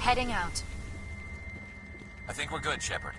Heading out. I think we're good, Shepard.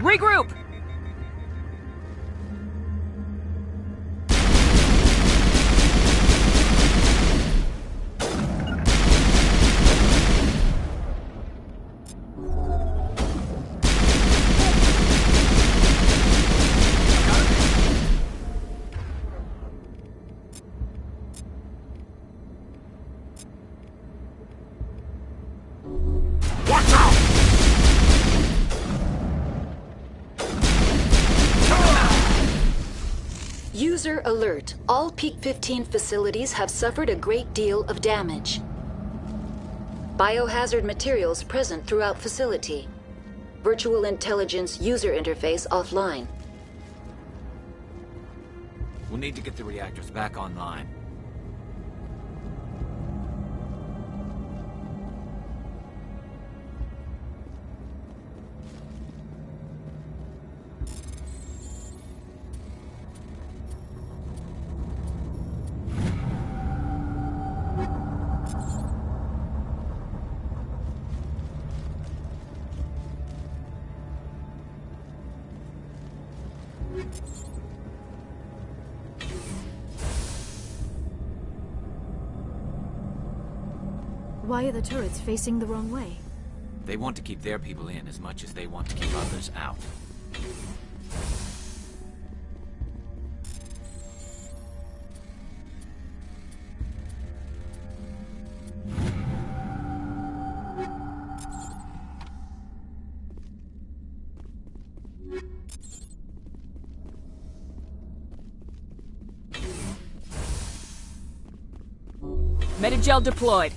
Regroup! User alert. All Peak 15 facilities have suffered a great deal of damage. Biohazard materials present throughout facility. Virtual intelligence user interface offline. We'll need to get the reactors back online. Why are the turrets facing the wrong way? They want to keep their people in as much as they want to keep others out. Metagel deployed.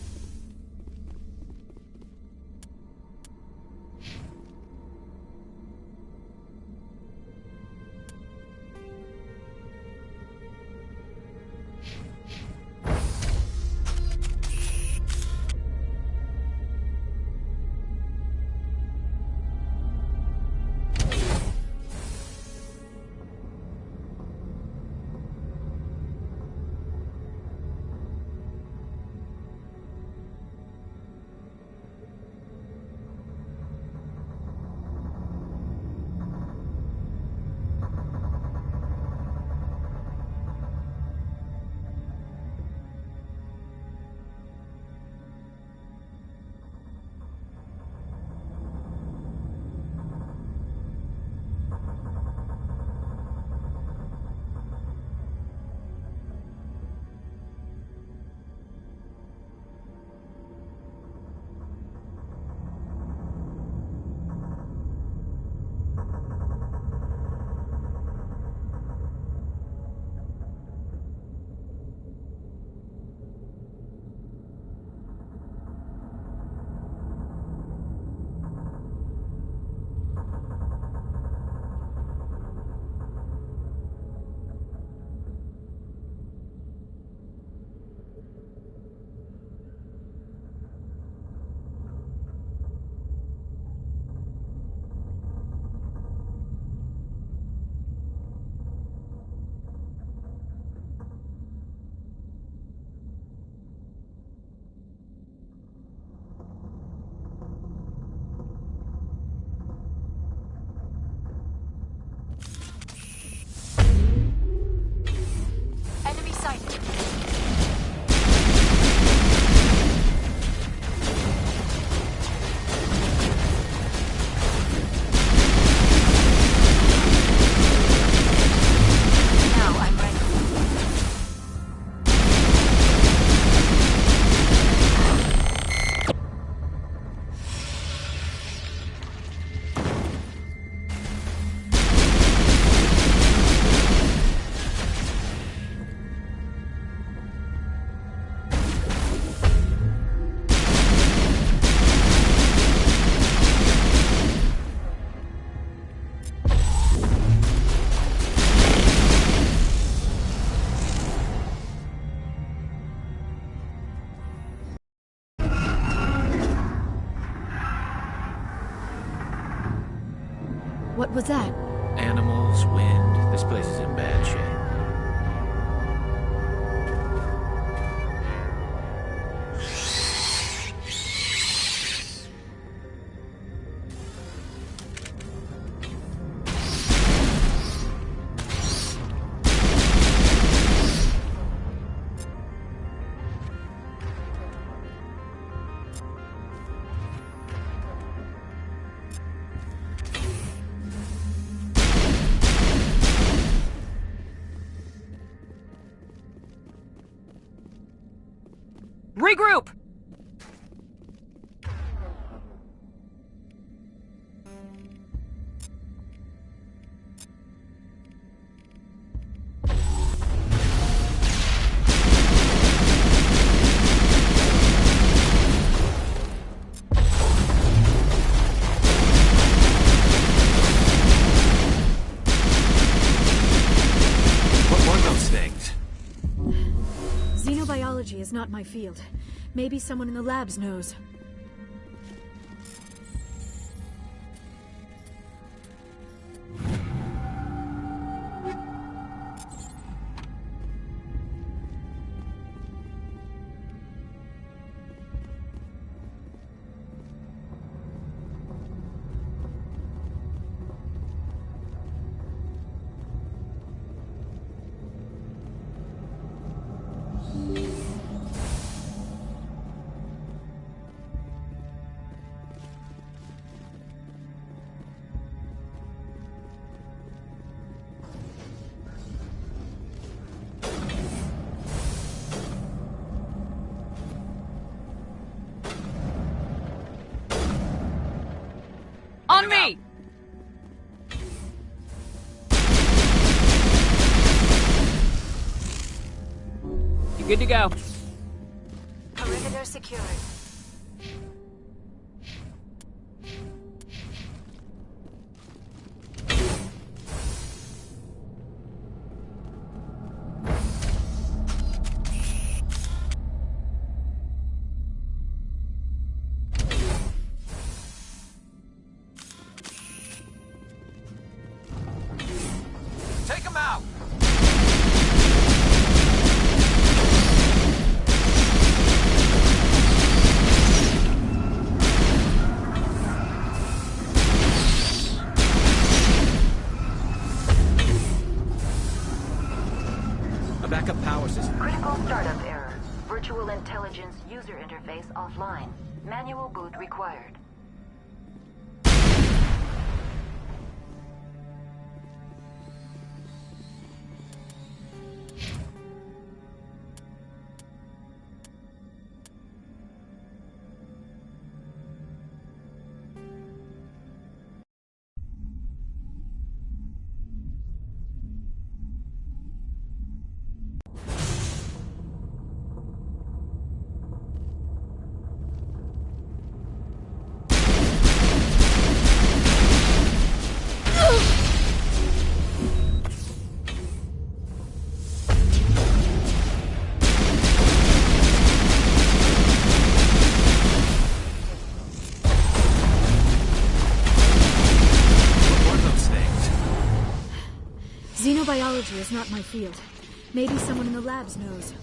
What was that? Animals, wind. This place is in bad shape. Regroup! What were those things? Xenobiology is not my field. Maybe someone in the labs knows. On me! You good to go? Perimeter secured. Take him out! A backup power system. Critical startup error. Virtual intelligence user interface offline. Manual boot required. Xenobiology is not my field. Maybe someone in the labs knows.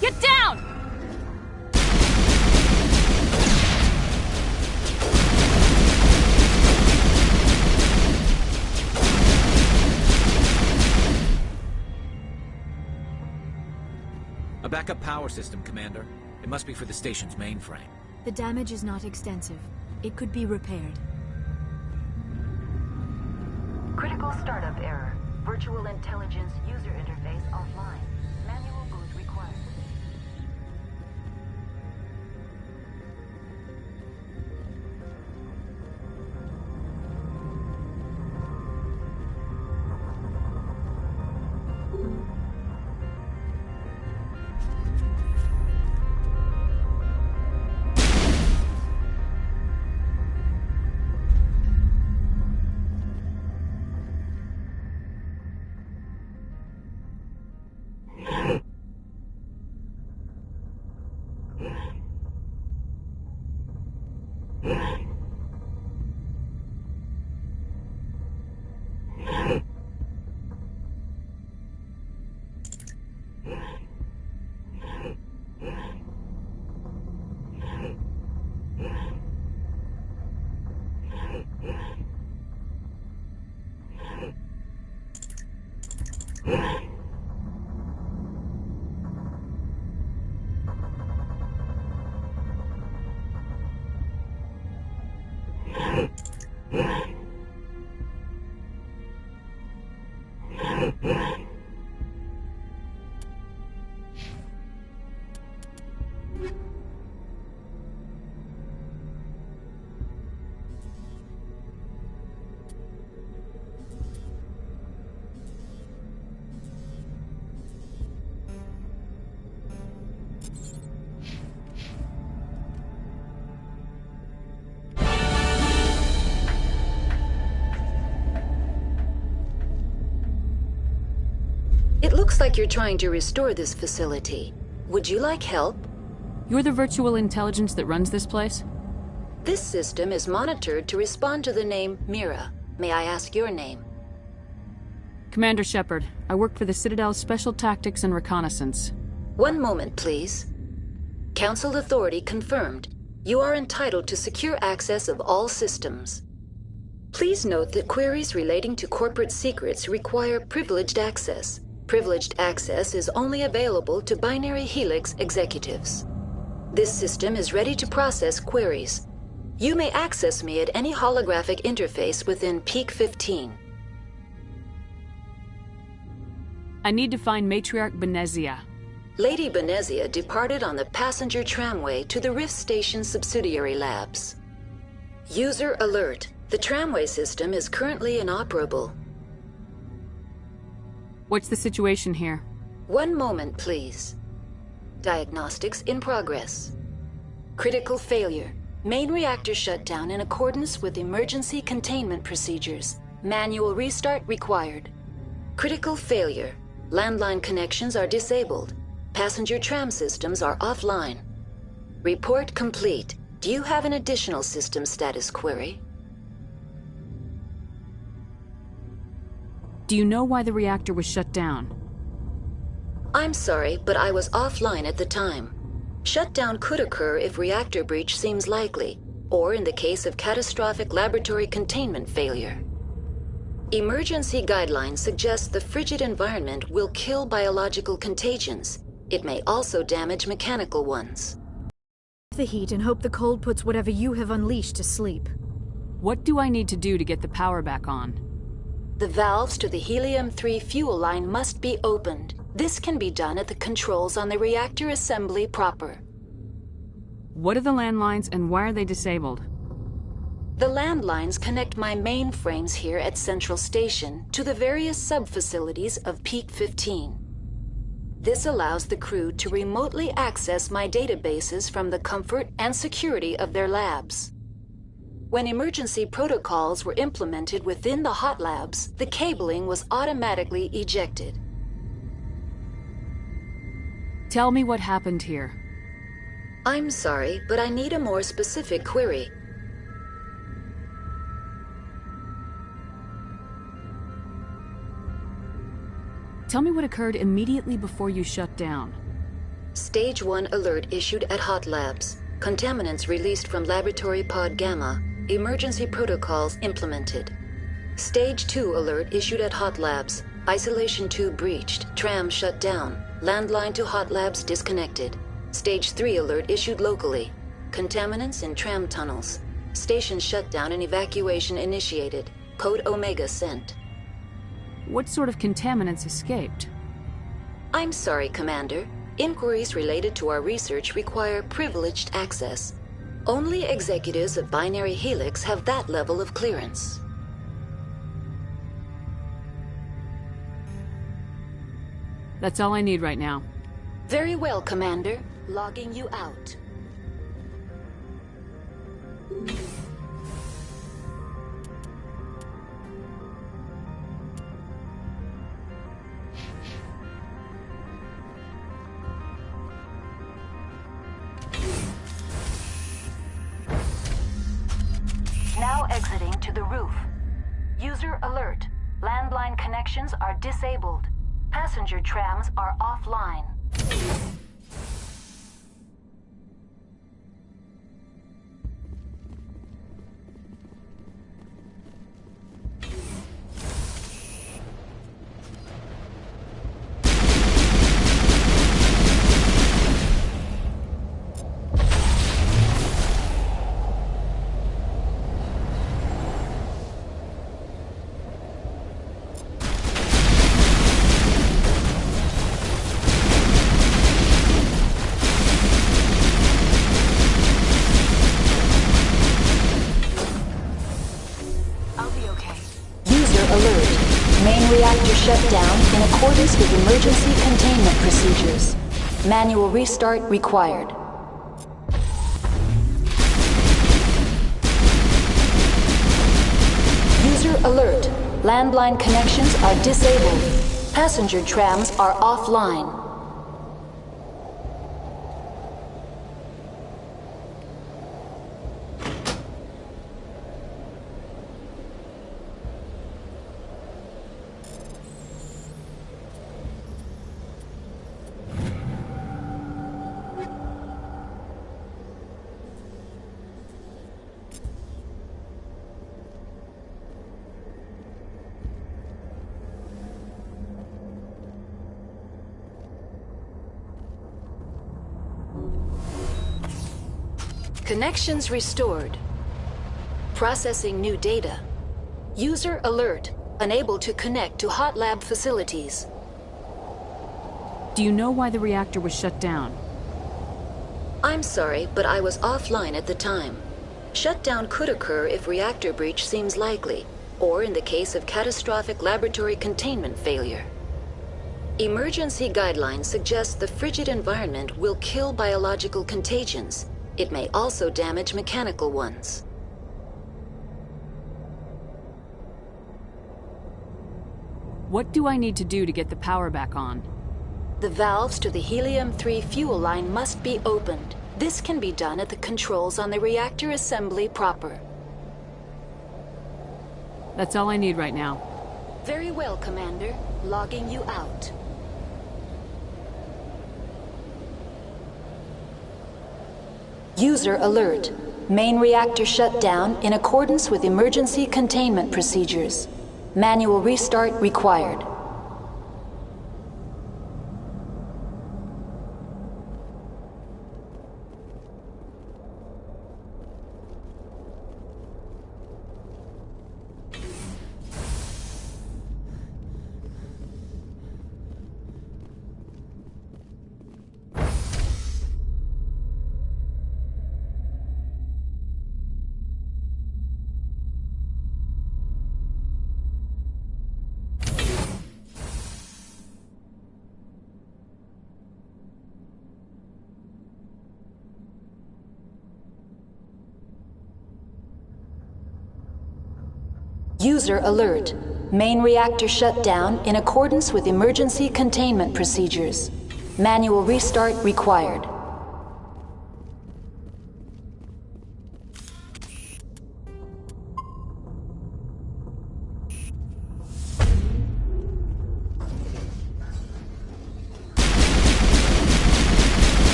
Get down! A backup power system, Commander. It must be for the station's mainframe. The damage is not extensive. It could be repaired. Critical startup error. Virtual intelligence user interface offline. Manual boot required. It looks like you're trying to restore this facility. Would you like help? You're the virtual intelligence that runs this place? This system is monitored to respond to the name Mira. May I ask your name? Commander Shepard. I work for the Citadel's Special Tactics and Reconnaissance. One moment, please. Council authority confirmed. You are entitled to secure access of all systems. Please note that queries relating to corporate secrets require privileged access. Privileged access is only available to Binary Helix executives. This system is ready to process queries. You may access me at any holographic interface within Peak 15. I need to find Matriarch Benezia. Lady Benezia departed on the passenger tramway to the Rift Station subsidiary labs. User alert. The tramway system is currently inoperable. What's the situation here? One moment, please. Diagnostics in progress. Critical failure. Main reactor shut down in accordance with emergency containment procedures. Manual restart required. Critical failure. Landline connections are disabled. Passenger tram systems are offline. Report complete. Do you have an additional system status query? Do you know why the reactor was shut down? I'm sorry, but I was offline at the time. Shutdown could occur if reactor breach seems likely, or in the case of catastrophic laboratory containment failure. Emergency guidelines suggest the frigid environment will kill biological contagions. It may also damage mechanical ones. The heat and hope the cold puts whatever you have unleashed to sleep. What do I need to do to get the power back on? The valves to the Helium-3 fuel line must be opened. This can be done at the controls on the reactor assembly proper. What are the landlines and why are they disabled? The landlines connect my mainframes here at Central Station to the various sub-facilities of Peak 15. This allows the crew to remotely access my databases from the comfort and security of their labs. When emergency protocols were implemented within the hot labs, the cabling was automatically ejected. Tell me what happened here. I'm sorry, but I need a more specific query. Tell me what occurred immediately before you shut down. Stage 1 alert issued at Hot Labs. Contaminants released from Laboratory Pod Gamma. Emergency protocols implemented. Stage 2 alert issued at Hot Labs. Isolation tube breached. Tram shut down. Landline to Hot Labs disconnected. Stage 3 alert issued locally. Contaminants in tram tunnels. Station shutdown and evacuation initiated. Code Omega sent. What sort of contaminants escaped? I'm sorry, Commander. Inquiries related to our research require privileged access. Only executives of Binary Helix have that level of clearance. That's all I need right now. Very well, Commander. Logging you out. Now exiting to the roof. User alert. Landline connections are disabled. Passenger trams are offline. Reactor shut down in accordance with emergency containment procedures. Manual restart required. User alert. Landline connections are disabled. Passenger trams are offline. Connections restored. Processing new data. User alert. Unable to connect to hot lab facilities. Do you know why the reactor was shut down? I'm sorry, but I was offline at the time. Shutdown could occur if reactor breach seems likely, or in the case of catastrophic laboratory containment failure. Emergency guidelines suggest the frigid environment will kill biological contagions. It may also damage mechanical ones. What do I need to do to get the power back on? The valves to the Helium-3 fuel line must be opened. This can be done at the controls on the reactor assembly proper. That's all I need right now. Very well, Commander. Logging you out. User alert. Main reactor shut down in accordance with emergency containment procedures. Manual restart required. User alert. Main reactor shut down in accordance with emergency containment procedures. Manual restart required.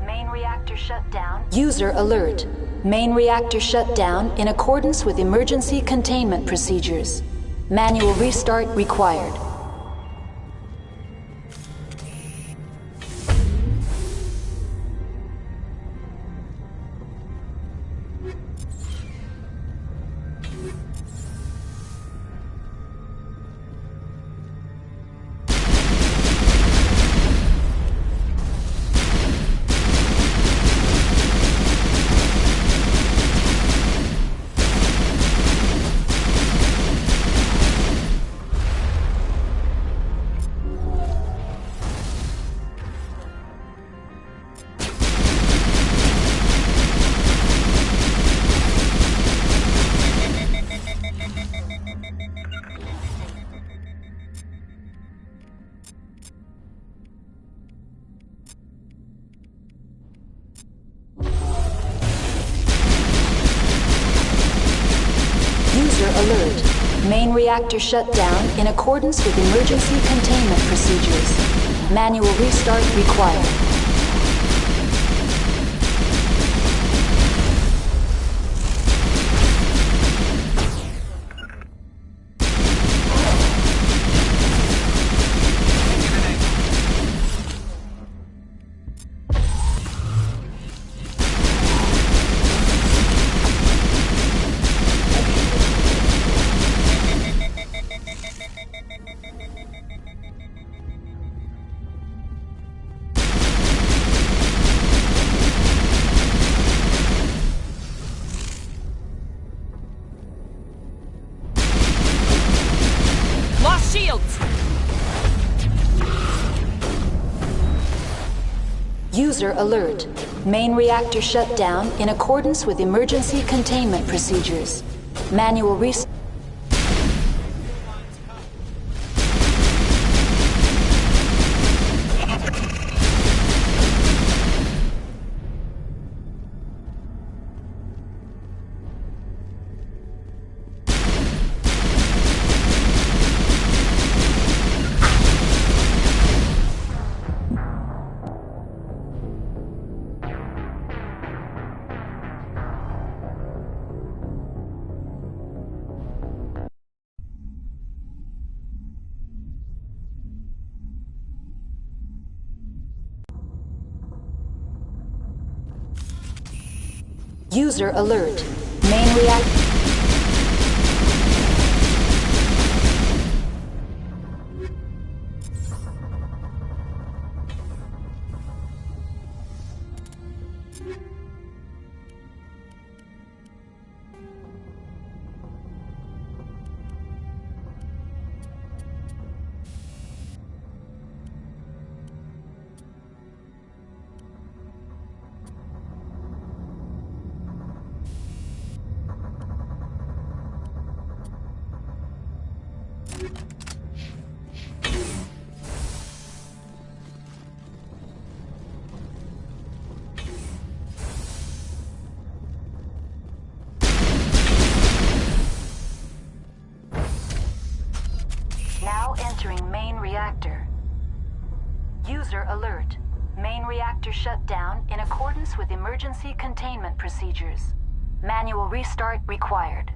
Main reactor shut down. User alert. Main reactor shut down in accordance with emergency containment procedures. Manual restart required. User alert. Main reactor shut down in accordance with emergency containment procedures. Manual restart required. Lost shields! User alert. Main reactor shut down in accordance with emergency containment procedures. Manual restart. User alert. Main reactor. Now entering main reactor. User alert. Main reactor shut down in accordance with emergency containment procedures. Manual restart required.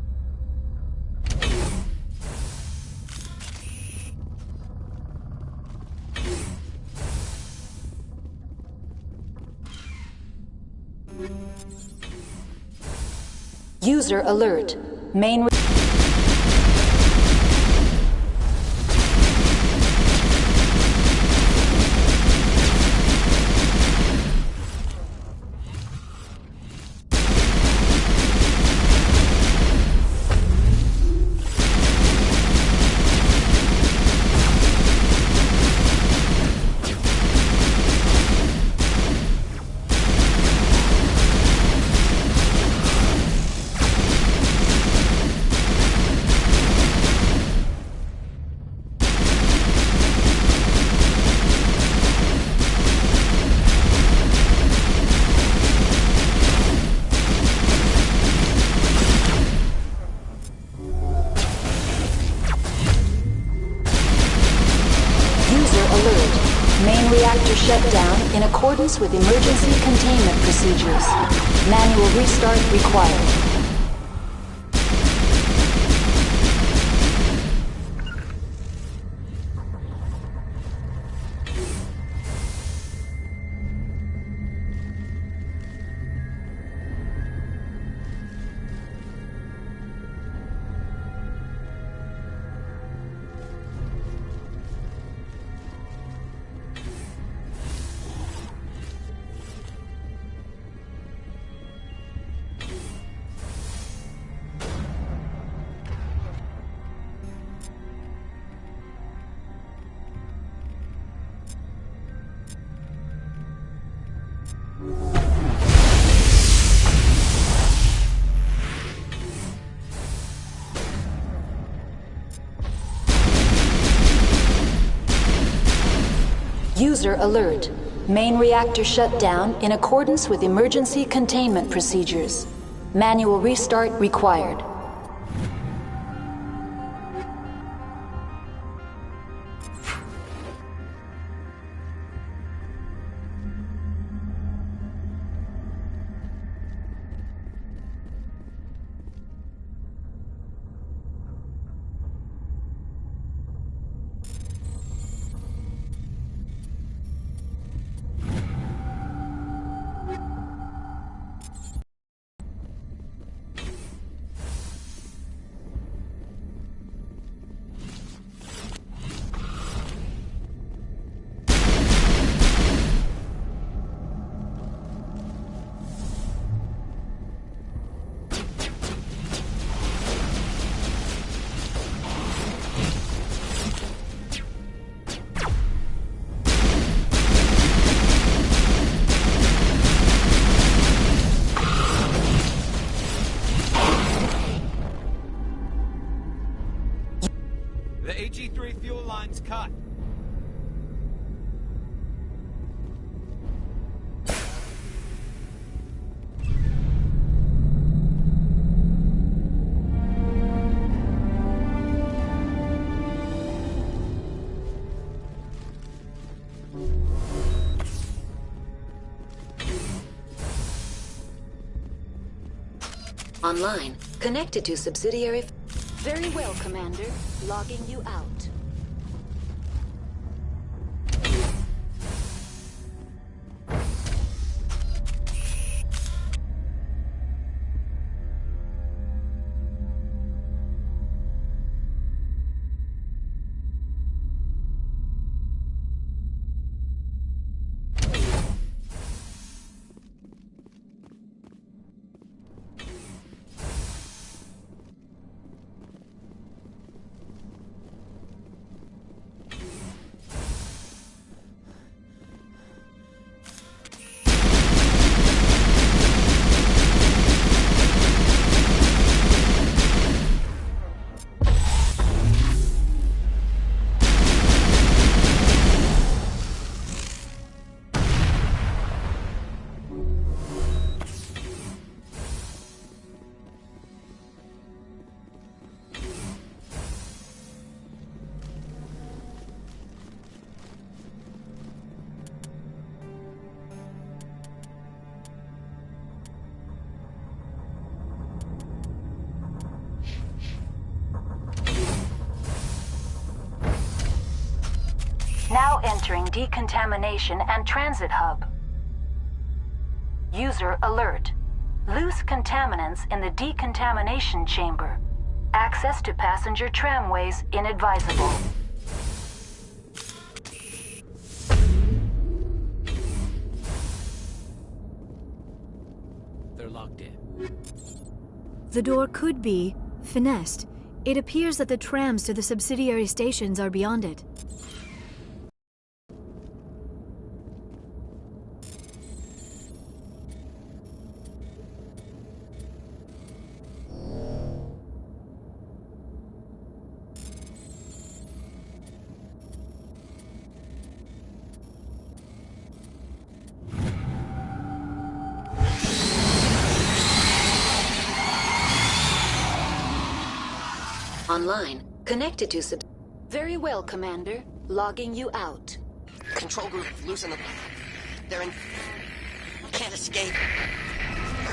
User alert. Main Main reactor shut down in accordance with emergency containment procedures. Manual restart required. User alert. Main reactor shut down in accordance with emergency containment procedures. Manual restart required. The AG3 fuel line's cut. Online. Connected to subsidiary... Very well, Commander. Logging you out. Now entering decontamination and transit hub. User alert. Loose contaminants in the decontamination chamber. Access to passenger tramways inadvisable. They're locked in. The door could be finessed. It appears that the trams to the subsidiary stations are beyond it. Online. Connected to Very well, Commander. Logging you out. control group losing them. They're in... Can't escape.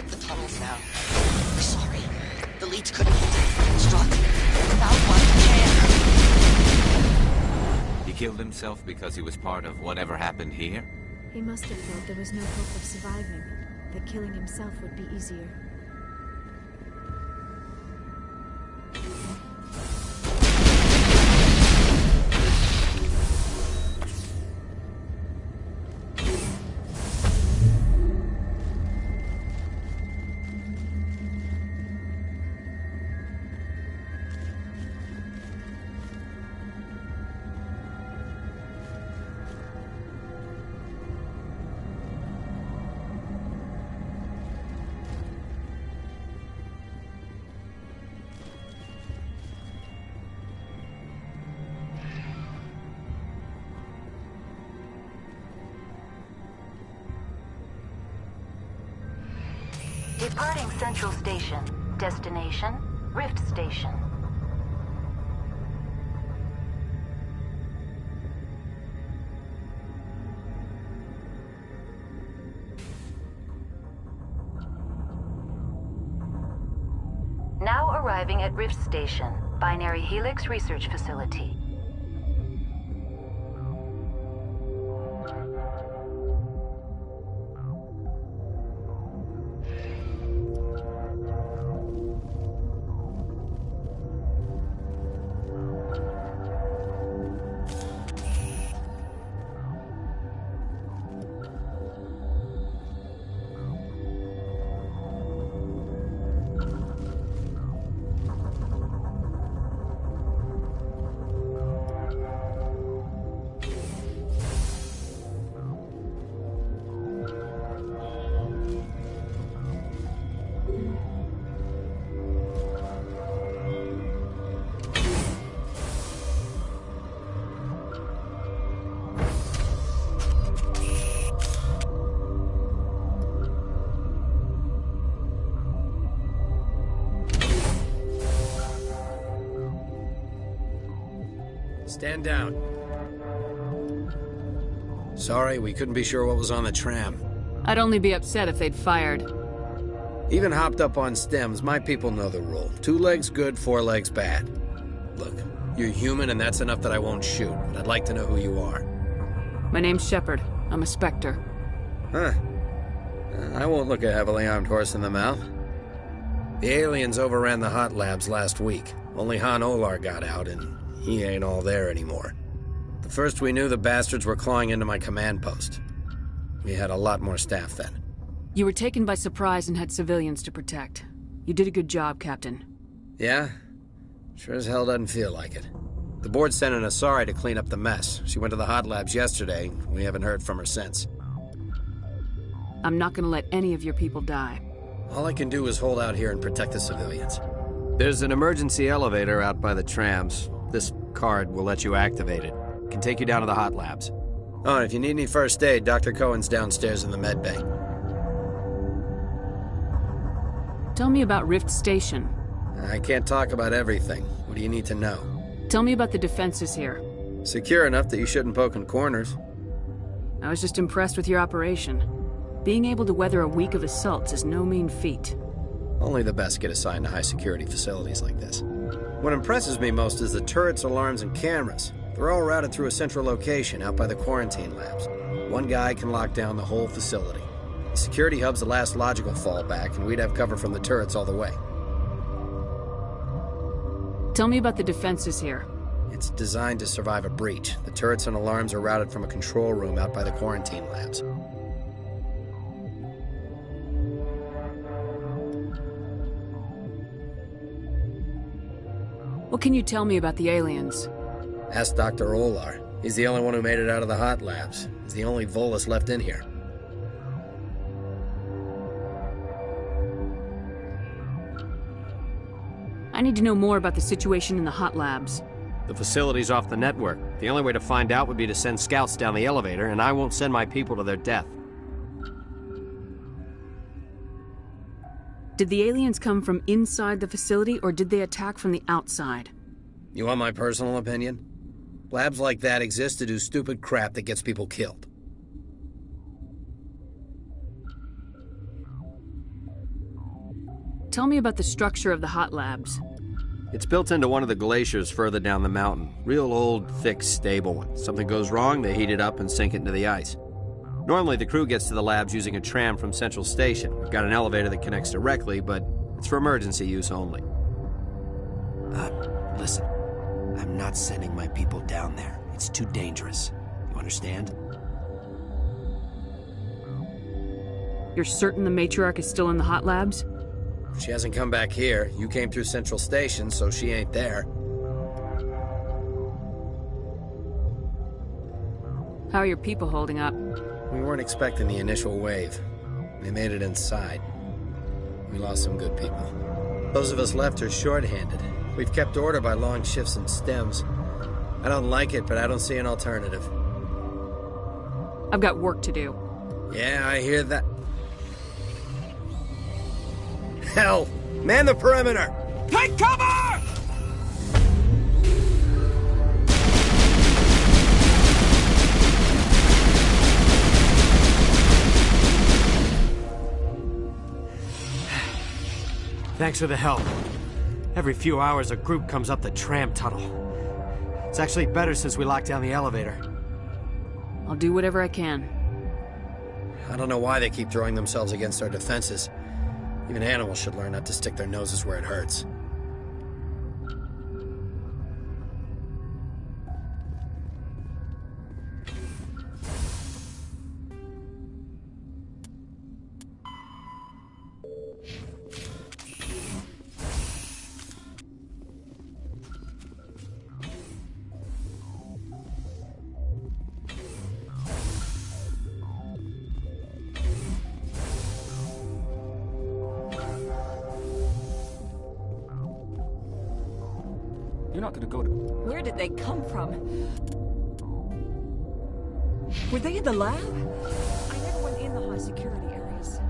The tunnels now. Sorry. The leads couldn't construct without one can. He killed himself because he was part of whatever happened here? He must have felt there was no hope of surviving, that killing himself would be easier. Departing Central Station. Destination, Rift Station. Now arriving at Rift Station, Binary Helix Research Facility. Stand down. Sorry, we couldn't be sure what was on the tram. I'd only be upset if they'd fired. Even hopped up on stems, my people know the rule. 2 legs good, 4 legs bad. Look, you're human and that's enough that I won't shoot, but I'd like to know who you are. My name's Shepard. I'm a Spectre. Huh. I won't look a heavily armed horse in the mouth. The aliens overran the hot labs last week. Only Han Olar got out, and he ain't all there anymore. The first we knew, the bastards were clawing into my command post. We had a lot more staff then. You were taken by surprise and had civilians to protect. You did a good job, Captain. Yeah? Sure as hell doesn't feel like it. The board sent an Asari to clean up the mess. She went to the hot labs yesterday. We haven't heard from her since. I'm not gonna let any of your people die. All I can do is hold out here and protect the civilians. There's an emergency elevator out by the trams. This card will let you activate it. Can take you down to the hot labs. Oh, and if you need any first aid, Dr. Cohen's downstairs in the med bay. Tell me about Rift Station. I can't talk about everything. What do you need to know? Tell me about the defenses here. Secure enough that you shouldn't poke in corners. I was just impressed with your operation. Being able to weather a week of assaults is no mean feat. Only the best get assigned to high-security facilities like this. What impresses me most is the turrets, alarms, and cameras. They're all routed through a central location out by the quarantine labs. One guy can lock down the whole facility. The security hub's the last logical fallback, and we'd have cover from the turrets all the way. Tell me about the defenses here. It's designed to survive a breach. The turrets and alarms are routed from a control room out by the quarantine labs. What can you tell me about the aliens? Ask Dr. Olar. He's the only one who made it out of the hot labs. He's the only Volus left in here. I need to know more about the situation in the hot labs. The facility's off the network. The only way to find out would be to send scouts down the elevator, and I won't send my people to their death. Did the aliens come from inside the facility, or did they attack from the outside? You want my personal opinion? Labs like that exist to do stupid crap that gets people killed. Tell me about the structure of the hot labs. It's built into one of the glaciers further down the mountain. Real old, thick, stable one. Something goes wrong, they heat it up and sink it into the ice. Normally, the crew gets to the labs using a tram from Central Station. We've got an elevator that connects directly, but it's for emergency use only. Listen. I'm not sending my people down there. It's too dangerous. You understand? You're certain the Matriarch is still in the hot labs? She hasn't come back here. You came through Central Station, so she ain't there. How are your people holding up? We weren't expecting the initial wave. They made it inside. We lost some good people. Those of us left are short-handed. We've kept order by long shifts and stems. I don't like it, but I don't see an alternative. I've got work to do. Yeah, I hear that. Hell! Man the perimeter! Take cover! Thanks for the help. Every few hours, a group comes up the tram tunnel. It's actually better since we locked down the elevator. I'll do whatever I can. I don't know why they keep throwing themselves against our defenses. Even animals should learn not to stick their noses where it hurts. You're not gonna go to... Where did they come from? Were they in the lab? I never went in the high security areas.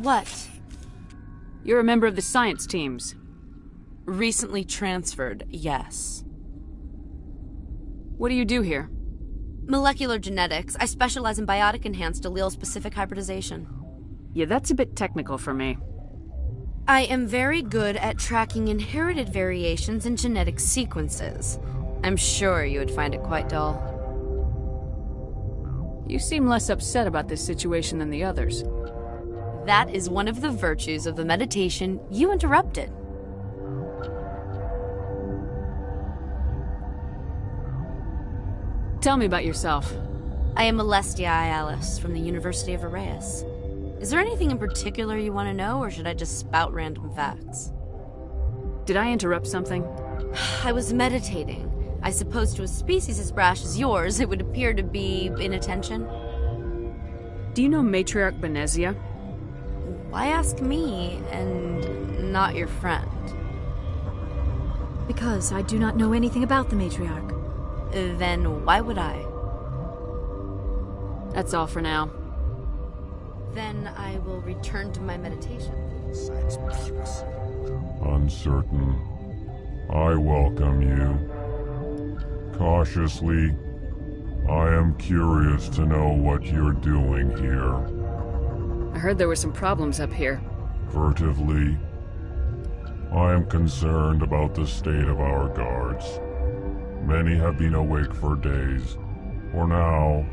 What? You're a member of the science teams. Recently transferred, yes. What do you do here? Molecular genetics. I specialize in biotic-enhanced allele-specific hybridization. Yeah, that's a bit technical for me. I am very good at tracking inherited variations in genetic sequences. I'm sure you would find it quite dull. You seem less upset about this situation than the others. That is one of the virtues of the meditation you interrupted. Tell me about yourself. I am Alestia Ayalis from the University of Arraeus. Is there anything in particular you want to know, or should I just spout random facts? Did I interrupt something? I was meditating. I suppose to a species as brash as yours, it would appear to be inattention. Do you know Matriarch Benezia? Why ask me, and not your friend? Because I do not know anything about the Matriarch. Then why would I? That's all for now. Then I will return to my meditation. Uncertain. I welcome you. Cautiously, I am curious to know what you're doing here. I heard there were some problems up here. Furtively, I am concerned about the state of our guards. Many have been awake for days. For now,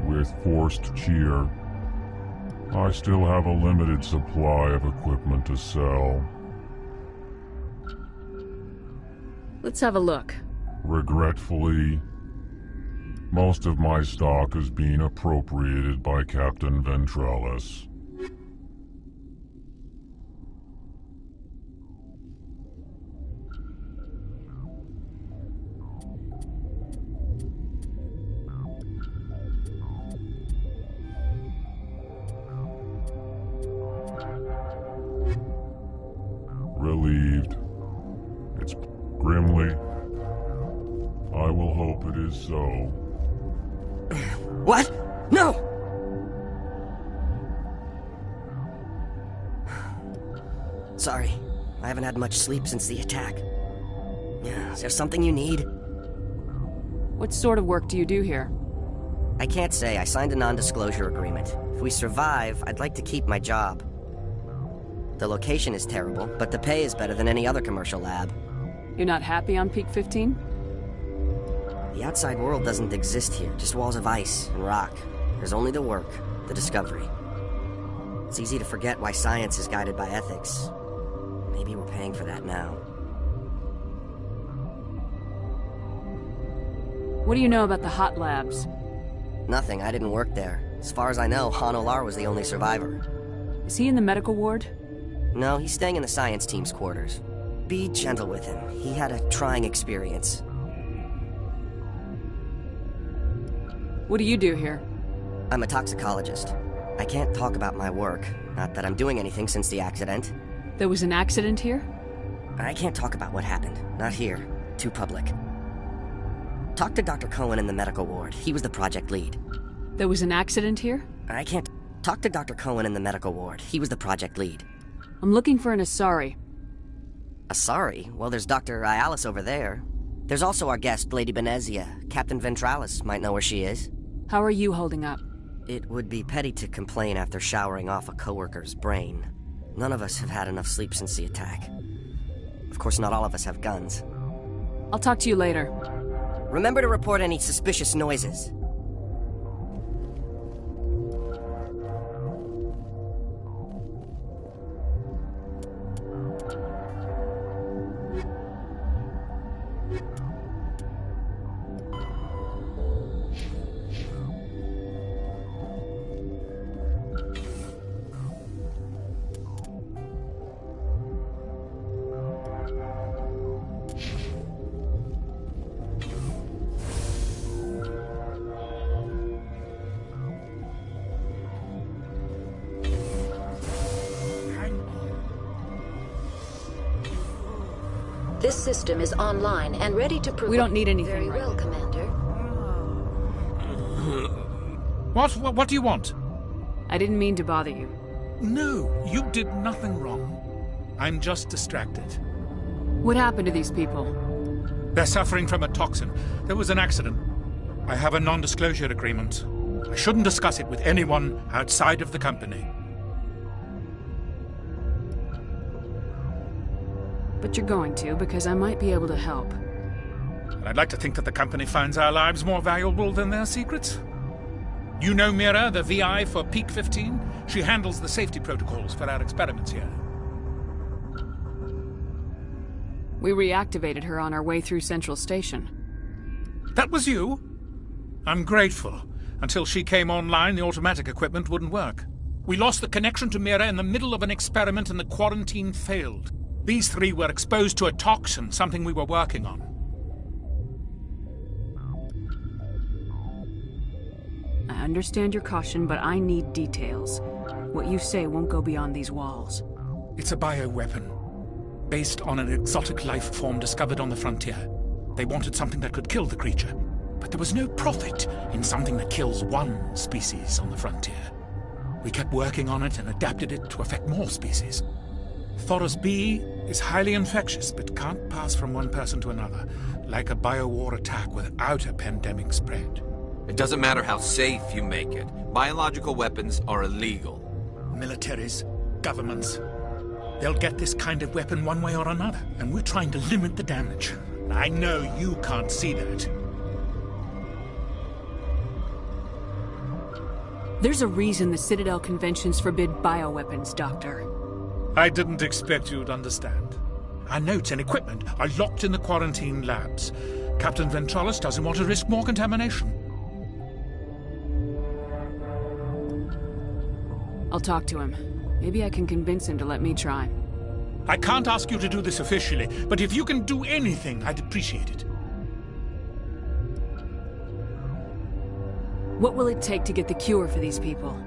with forced cheer, I still have a limited supply of equipment to sell. Let's have a look. Regretfully, most of my stock is being appropriated by Captain Ventralis. Relieved. It's grimly. I will hope it is so. What? No! Sorry. I haven't had much sleep since the attack. Is there something you need? What sort of work do you do here? I can't say. I signed a non-disclosure agreement. If we survive, I'd like to keep my job. The location is terrible, but the pay is better than any other commercial lab. You're not happy on Peak 15? The outside world doesn't exist here, just walls of ice and rock. There's only the work, the discovery. It's easy to forget why science is guided by ethics. Maybe we're paying for that now. What do you know about the hot labs? Nothing, I didn't work there. As far as I know, Han Olar was the only survivor. Is he in the medical ward? No, he's staying in the science team's quarters. Be gentle with him. He had a trying experience. What do you do here? I'm a toxicologist. I can't talk about my work. Not that I'm doing anything since the accident. There was an accident here? I can't talk about what happened. Not here. Too public. Talk to Dr. Cohen in the medical ward. He was the project lead. There was an accident here? I can't... Talk to Dr. Cohen in the medical ward. He was the project lead. I'm looking for an Asari. Asari? Well, there's Dr. Ayalis over there. There's also our guest, Lady Benezia. Captain Ventralis might know where she is. How are you holding up? It would be petty to complain after showering off a coworker's brain. None of us have had enough sleep since the attack. Of course, not all of us have guns. I'll talk to you later. Remember to report any suspicious noises. This system is online and ready to prove... We don't need anything. Very well, Commander. What do you want? I didn't mean to bother you. No, you did nothing wrong. I'm just distracted. What happened to these people? They're suffering from a toxin. There was an accident. I have a non-disclosure agreement. I shouldn't discuss it with anyone outside of the company. But you're going to, because I might be able to help. And I'd like to think that the company finds our lives more valuable than their secrets. You know Mira, the VI for Peak 15? She handles the safety protocols for our experiments here. We reactivated her on our way through Central Station. That was you? I'm grateful. Until she came online, the automatic equipment wouldn't work. We lost the connection to Mira in the middle of an experiment and the quarantine failed. These three were exposed to a toxin, something we were working on. I understand your caution, but I need details. What you say won't go beyond these walls. It's a bioweapon, based on an exotic life form discovered on the frontier. They wanted something that could kill the creature, but there was no profit in something that kills one species on the frontier. We kept working on it and adapted it to affect more species. Thoros B is highly infectious, but can't pass from one person to another. like a biowar attack without a pandemic spread. It doesn't matter how safe you make it. Biological weapons are illegal. Militaries, governments, they'll get this kind of weapon one way or another, and we're trying to limit the damage. I know you can't see that. There's a reason the Citadel conventions forbid bioweapons, Doctor. I didn't expect you'd understand. Our notes and equipment are locked in the quarantine labs. Captain Ventralis doesn't want to risk more contamination. I'll talk to him. Maybe I can convince him to let me try. I can't ask you to do this officially, but if you can do anything, I'd appreciate it. What will it take to get the cure for these people?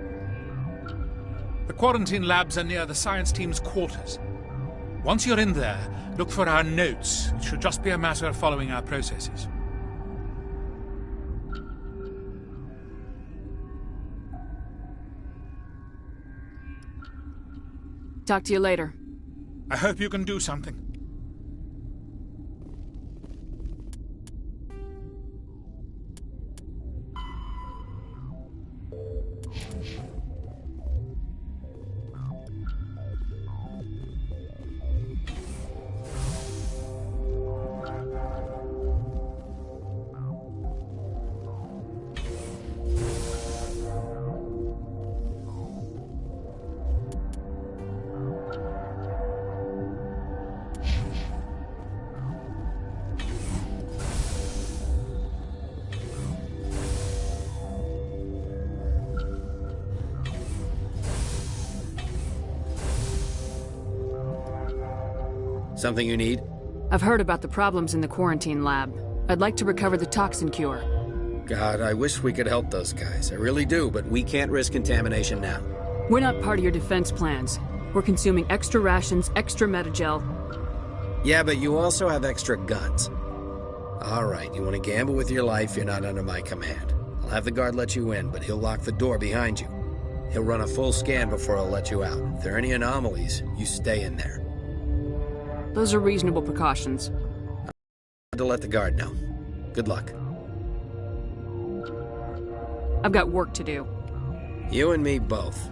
The quarantine labs are near the science team's quarters. Once you're in there, look for our notes. It should just be a matter of following our processes. Talk to you later. I hope you can do something. Something you need? I've heard about the problems in the quarantine lab. I'd like to recover the toxin cure. God, I wish we could help those guys. I really do, but we can't risk contamination now. We're not part of your defense plans. We're consuming extra rations, extra Metagel. Yeah, but you also have extra guns. All right, you want to gamble with your life, you're not under my command. I'll have the guard let you in, but he'll lock the door behind you. He'll run a full scan before he'll let you out. If there are any anomalies, you stay in there. Those are reasonable precautions. To let the guard know. Good luck. I've got work to do. You and me both.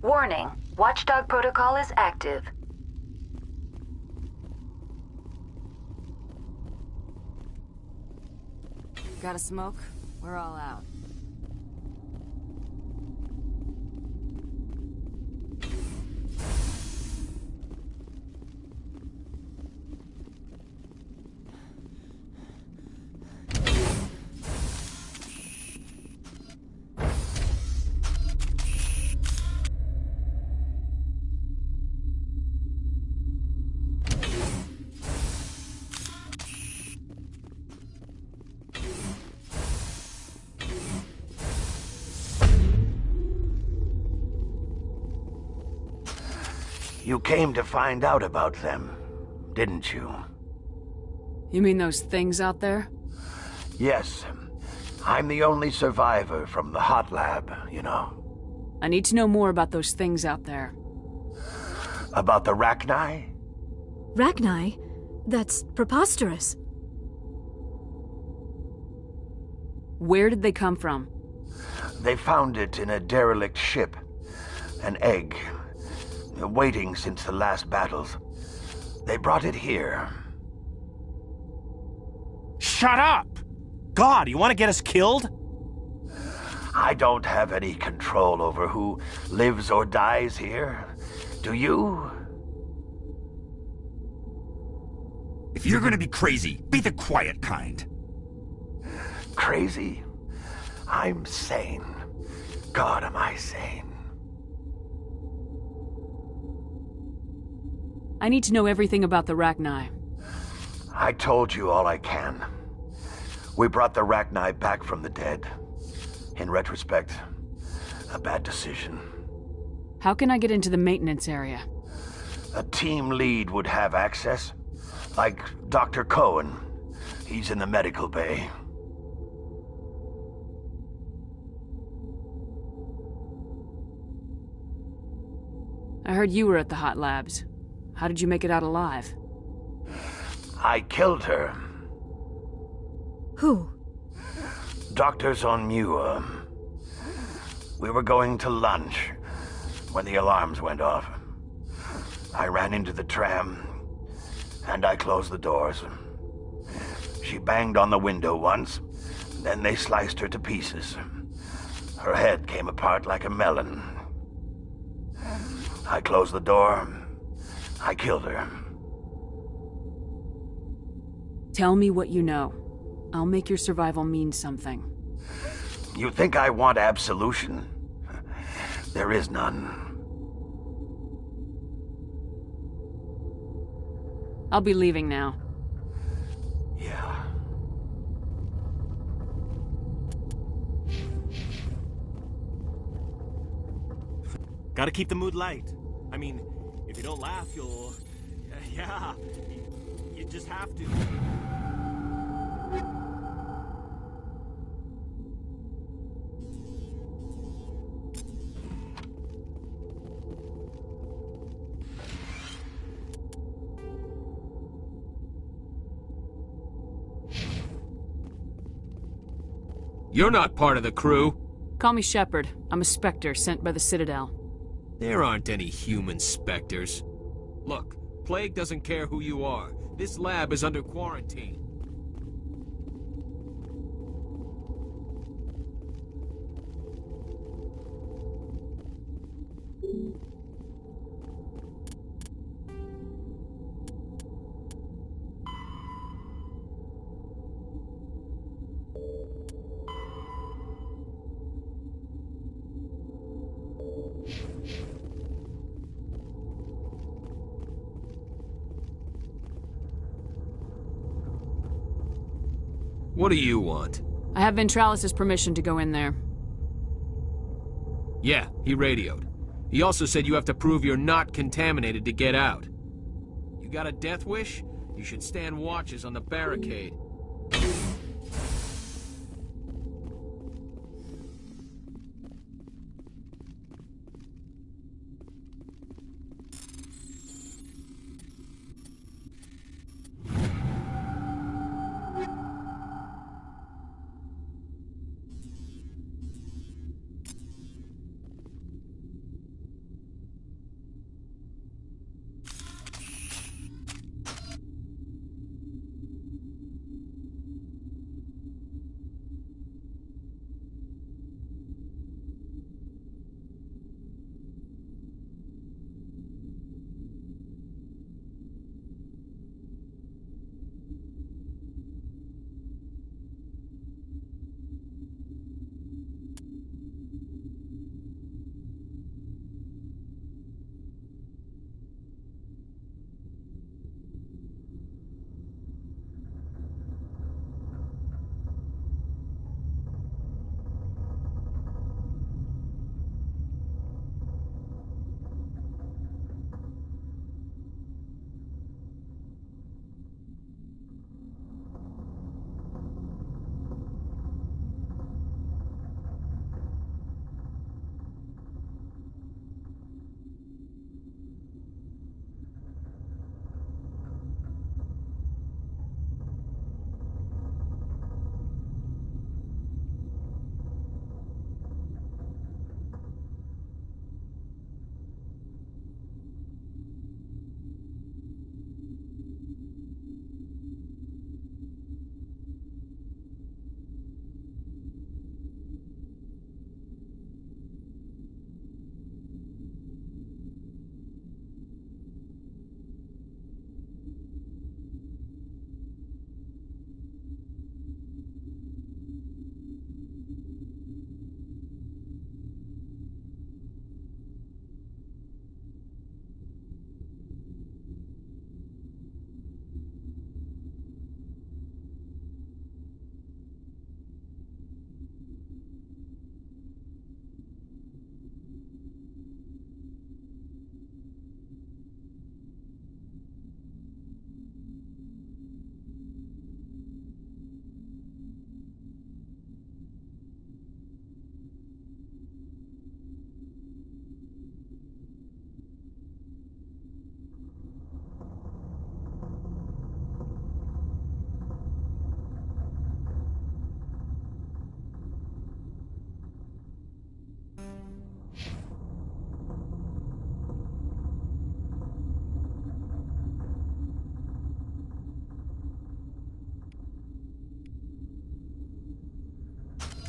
Warning, Watchdog protocol is active. Got a smoke? We're all out. You came to find out about them, didn't you? You mean those things out there? Yes. I'm the only survivor from the hot lab, you know. I need to know more about those things out there. About the Rachni? Rachni? That's preposterous. Where did they come from? They found it in a derelict ship. An egg. Waiting since the last battles. They brought it here. Shut up! God, you want to get us killed? I don't have any control over who lives or dies here. Do you? If you're gonna be crazy, be the quiet kind. Crazy? I'm sane. God, am I sane. I need to know everything about the Rachni. I told you all I can. We brought the Rachni back from the dead. In retrospect, a bad decision. How can I get into the maintenance area? A team lead would have access. Like Dr. Cohen. He's in the medical bay. I heard you were at the hot labs. How did you make it out alive? I killed her. Who? Dr. Zonmua. We were going to lunch when the alarms went off. I ran into the tram, and I closed the doors. She banged on the window once, then they sliced her to pieces. Her head came apart like a melon. I closed the door. I killed her. Tell me what you know. I'll make your survival mean something. You think I want absolution? There is none. I'll be leaving now. Yeah. Gotta keep the mood light. I mean, if you don't laugh, you'll... yeah, you just have to. You're not part of the crew. Call me Shepard. I'm a Spectre sent by the Citadel. There aren't any human specters. Look, Plague doesn't care who you are. This lab is under quarantine. What do you want? I have Ventralis' permission to go in there. Yeah, he radioed. He also said you have to prove you're not contaminated to get out. You got a death wish? You should stand watches on the barricade.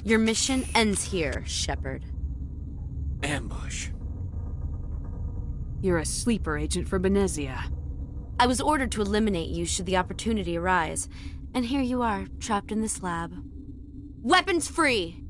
Your mission ends here, Shepard. Ambush. You're a sleeper agent for Benezia. I was ordered to eliminate you should the opportunity arise, and here you are, trapped in this lab. Weapons free!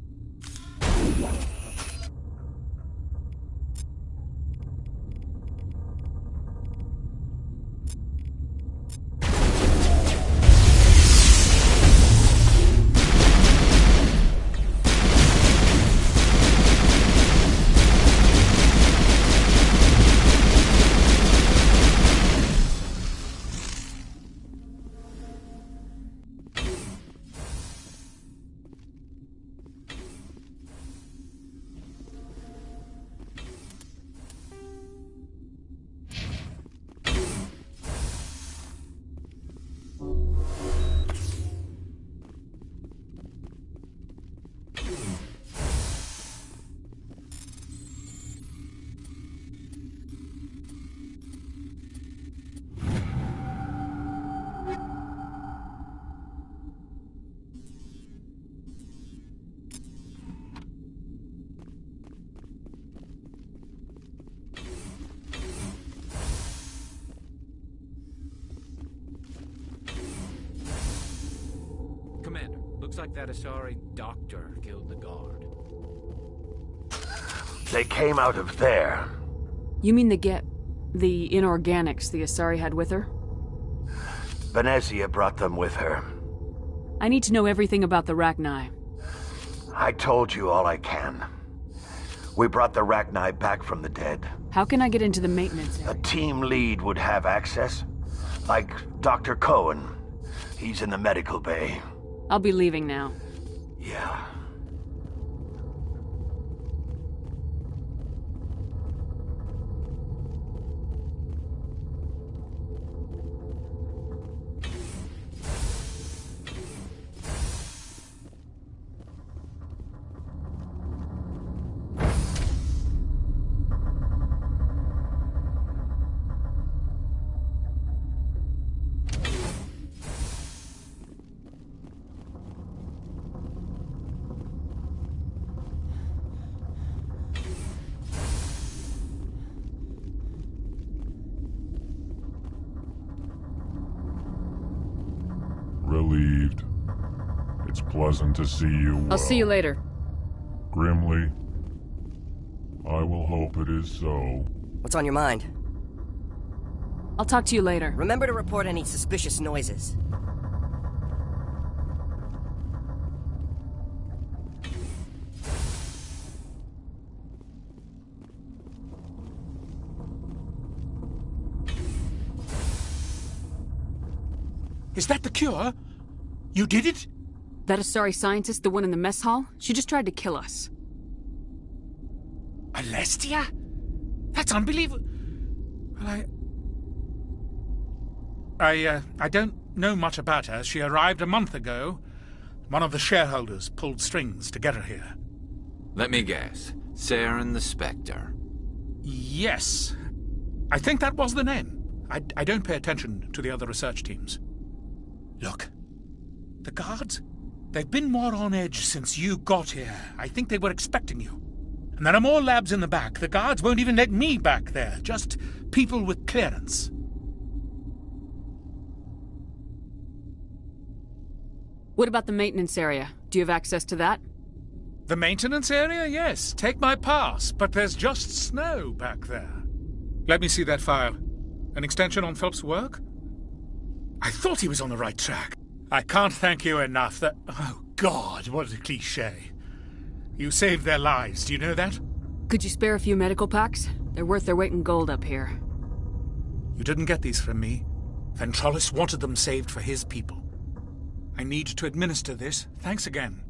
Commander, looks like that Asari doctor killed the guard. They came out of there. You mean the inorganics the Asari had with her? Benezia brought them with her. I need to know everything about the Rachni. I told you all I can. We brought the Rachni back from the dead. How can I get into the maintenance area? A team lead would have access. Like Dr. Cohen. He's in the medical bay. I'll be leaving now. Yeah. Relieved. It's pleasant to see you well. I'll see you later. Grimly, I will hope it is so. What's on your mind? I'll talk to you later. Remember to report any suspicious noises. Is that the cure? You did it? That Asari scientist, the one in the mess hall? She just tried to kill us. Alestia? That's unbelievable. Well, I don't know much about her. She arrived a month ago. One of the shareholders pulled strings to get her here. Let me guess. Saren the Spectre. Yes. I think that was the name. I don't pay attention to the other research teams. Look, the guards, they've been more on edge since you got here. I think they were expecting you. And there are more labs in the back. The guards won't even let me back there. Just people with clearance. What about the maintenance area? Do you have access to that? The maintenance area? Yes. Take my pass. But there's just snow back there. Let me see that file. An extension on Phelps' work? I thought he was on the right track. I can't thank you enough that... Oh, God, what a cliché. You saved their lives, do you know that? Could you spare a few medical packs? They're worth their weight in gold up here. You didn't get these from me. Ventrolis wanted them saved for his people. I need to administer this. Thanks again.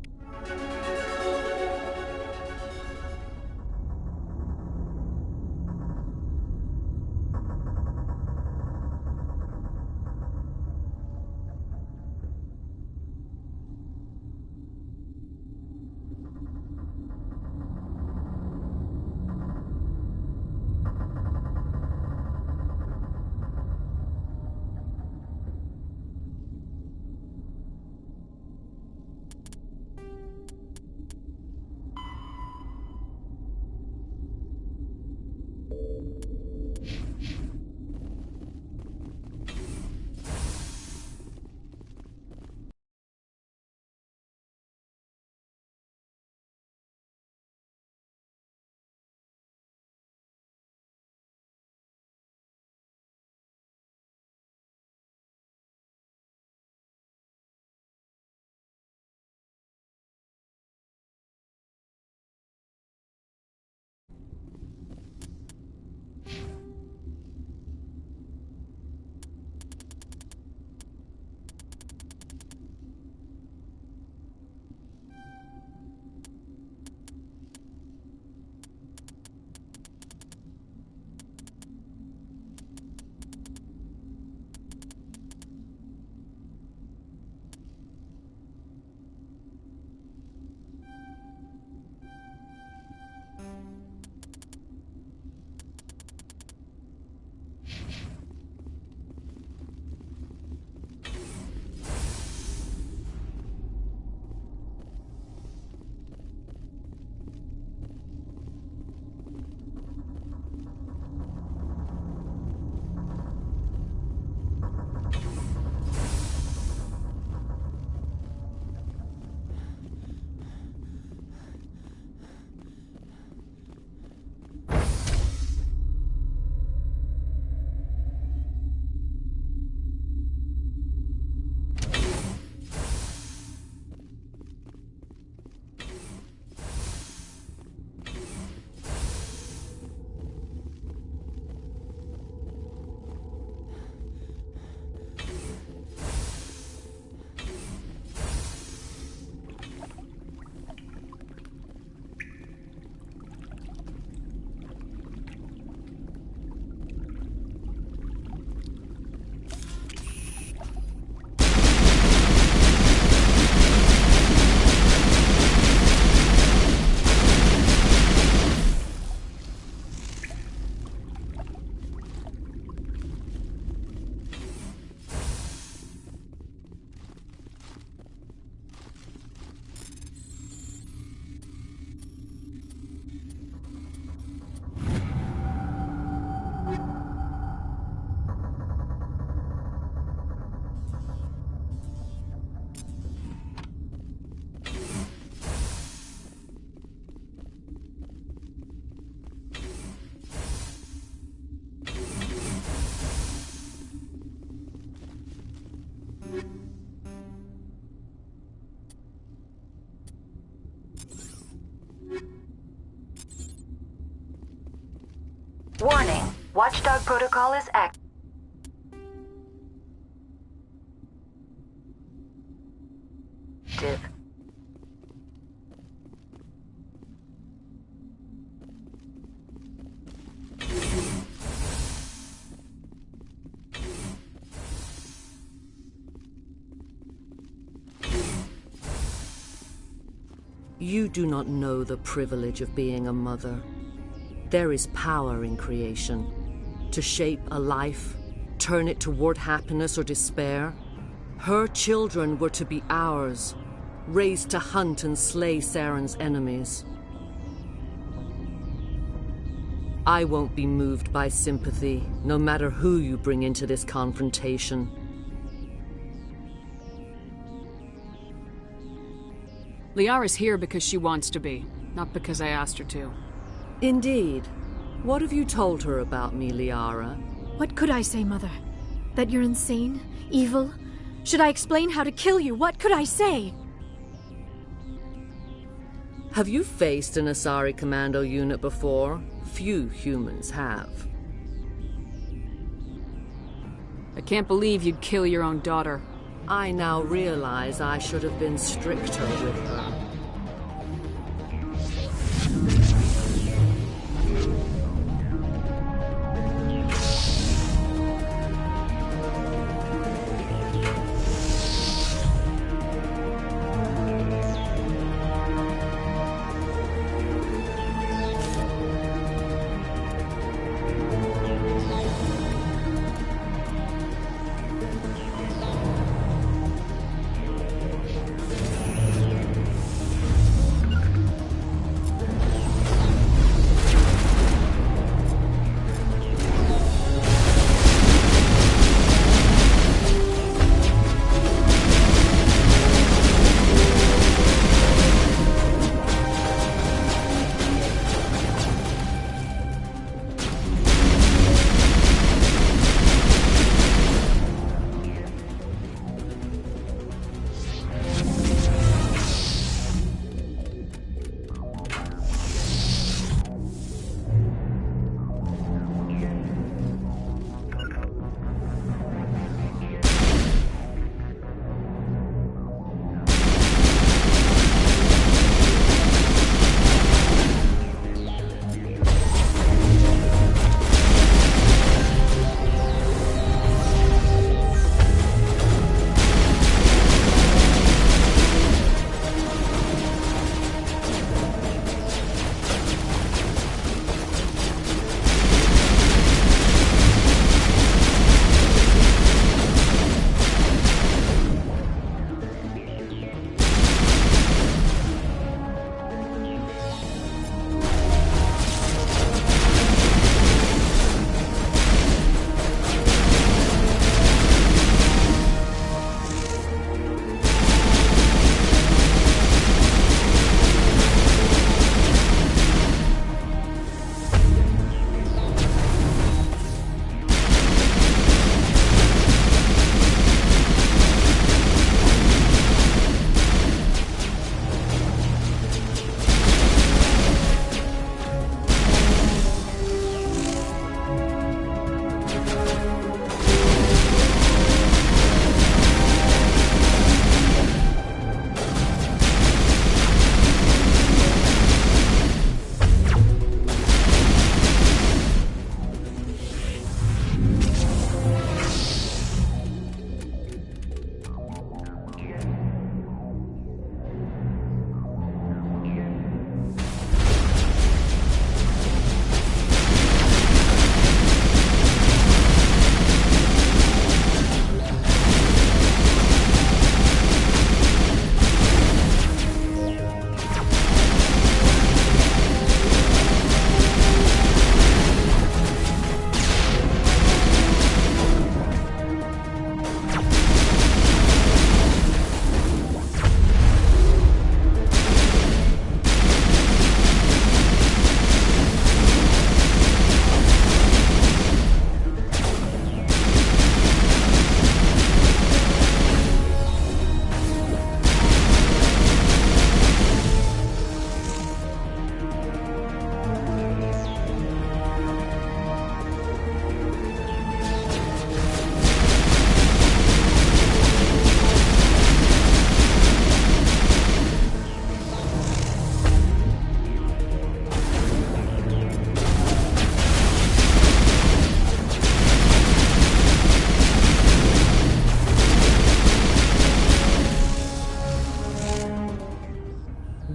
Warning, Watchdog Protocol is active. You do not know the privilege of being a mother. There is power in creation. To shape a life, turn it toward happiness or despair. Her children were to be ours, raised to hunt and slay Saren's enemies. I won't be moved by sympathy, no matter who you bring into this confrontation. Liara's here because she wants to be, not because I asked her to. Indeed. What have you told her about me, Liara? What could I say, Mother? That you're insane? Evil? Should I explain how to kill you? What could I say? Have you faced an Asari commando unit before? Few humans have. I can't believe you'd kill your own daughter. I now realize I should have been stricter with her.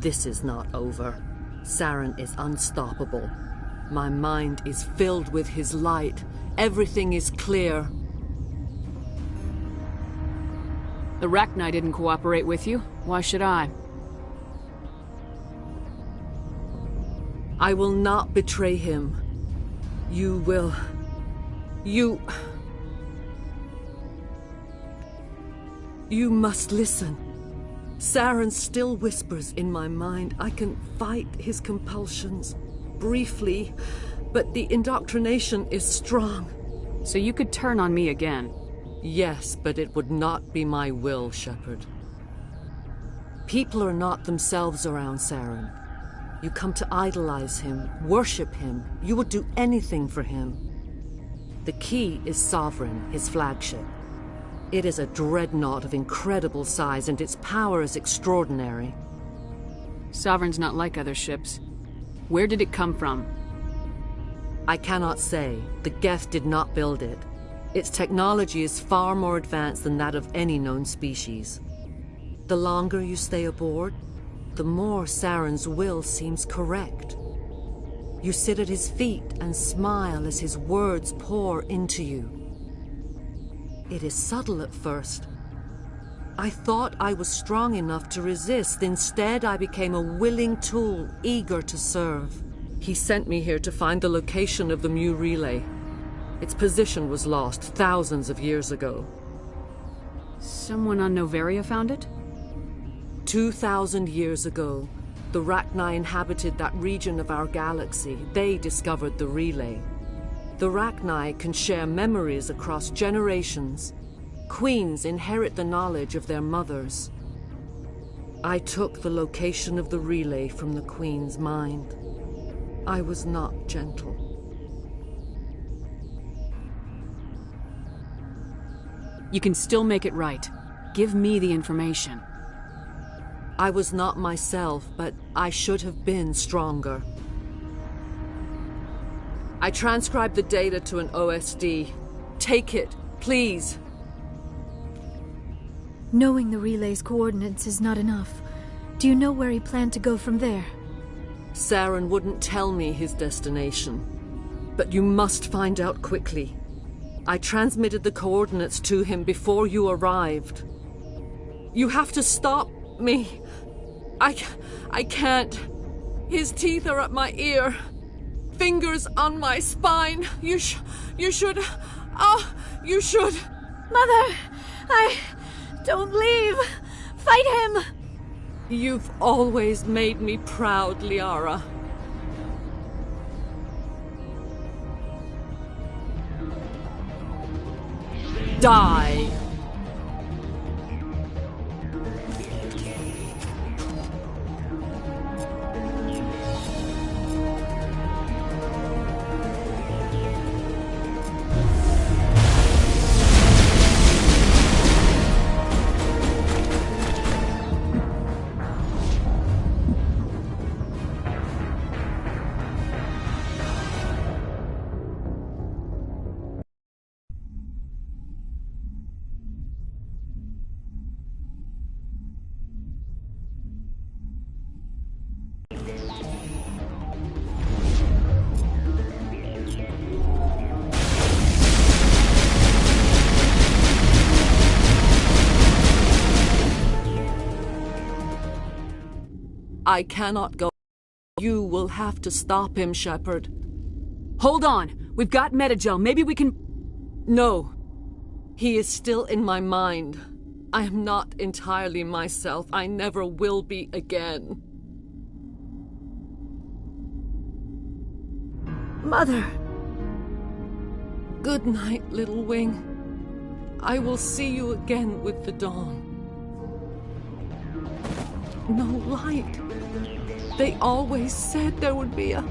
This is not over. Saren is unstoppable. My mind is filled with his light. Everything is clear. The Rachni didn't cooperate with you. Why should I? I will not betray him. You will... You must listen. Saren still whispers in my mind. I can fight his compulsions. Briefly, but the indoctrination is strong. So you could turn on me again? Yes, but it would not be my will, Shepard. People are not themselves around Saren. You come to idolize him, worship him. You would do anything for him. The key is Sovereign, his flagship. It is a dreadnought of incredible size, and its power is extraordinary. Sovereign's not like other ships. Where did it come from? I cannot say. The Geth did not build it. Its technology is far more advanced than that of any known species. The longer you stay aboard, the more Saren's will seems correct. You sit at his feet and smile as his words pour into you. It is subtle at first. I thought I was strong enough to resist. Instead, I became a willing tool, eager to serve. He sent me here to find the location of the Mu relay. Its position was lost thousands of years ago. Someone on Noveria found it? 2,000 years ago, the Rachni inhabited that region of our galaxy. They discovered the relay. The Rachni can share memories across generations. Queens inherit the knowledge of their mothers. I took the location of the relay from the Queen's mind. I was not gentle. You can still make it right. Give me the information. I was not myself, but I should have been stronger. I transcribed the data to an OSD. Take it, please. Knowing the relay's coordinates is not enough. Do you know where he planned to go from there? Saren wouldn't tell me his destination. But you must find out quickly. I transmitted the coordinates to him before you arrived. You have to stop me. I can't. His teeth are at my ear. Fingers on my spine. You should... Oh, you should... Mother! Don't leave! Fight him! You've always made me proud, Liara. Die! I cannot go. You will have to stop him, Shepard. Hold on! We've got Metagel. Maybe we can... No. He is still in my mind. I am not entirely myself. I never will be again. Mother! Good night, little wing. I will see you again with the dawn. No light. They always said there would be a...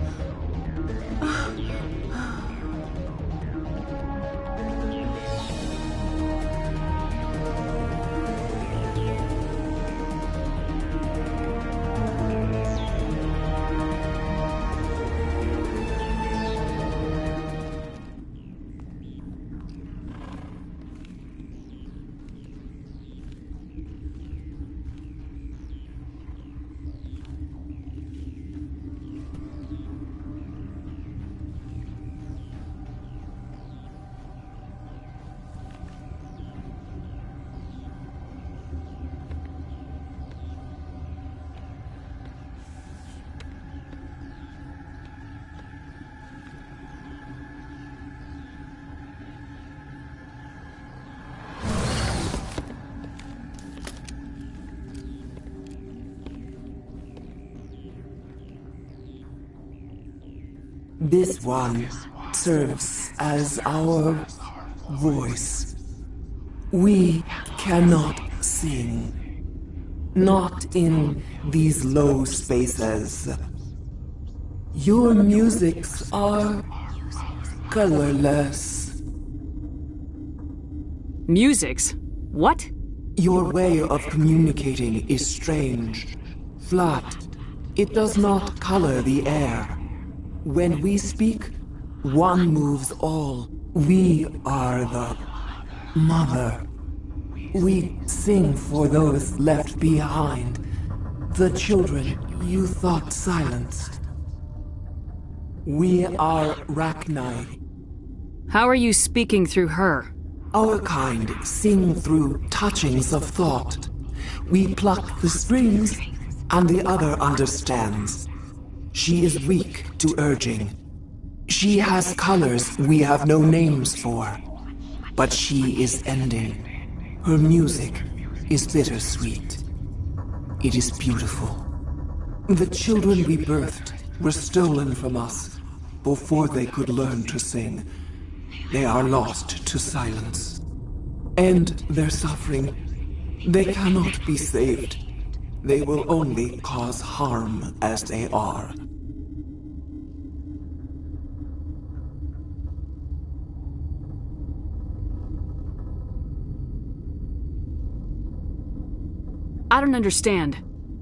This one serves as our voice. We cannot sing. Not in these low spaces. Your musics are colorless. Musics? What? Your way of communicating is strange, flat. It does not color the air. When we speak, one moves all. We are the mother. We sing for those left behind, the children you thought silenced. We are Rachni. How are you speaking through her? Our kind sing through touchings of thought. We pluck the strings, and the other understands. She is weak to urging. She has colors we have no names for. But she is ending. Her music is bittersweet. It is beautiful. The children we birthed were stolen from us before they could learn to sing. They are lost to silence. And their suffering, they cannot be saved. They will only cause harm as they are. I don't understand.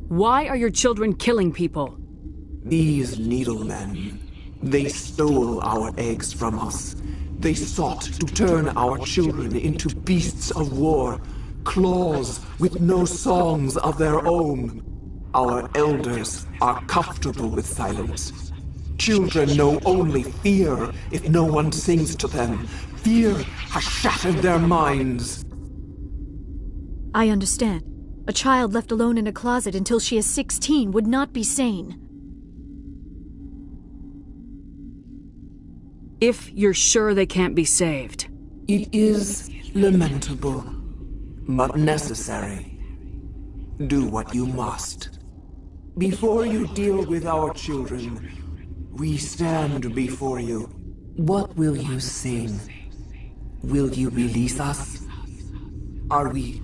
Why are your children killing people? These needlemen, they stole our eggs from us. They sought to turn our children into beasts of war, claws with no songs of their own. Our elders are comfortable with silence. Children know only fear if no one sings to them. Fear has shattered their minds. I understand. A child left alone in a closet until she is 16 would not be sane. If you're sure they can't be saved. It is lamentable, but necessary. Do what you must. Before you deal with our children, we stand before you. What will you sing? Will you release us? Are we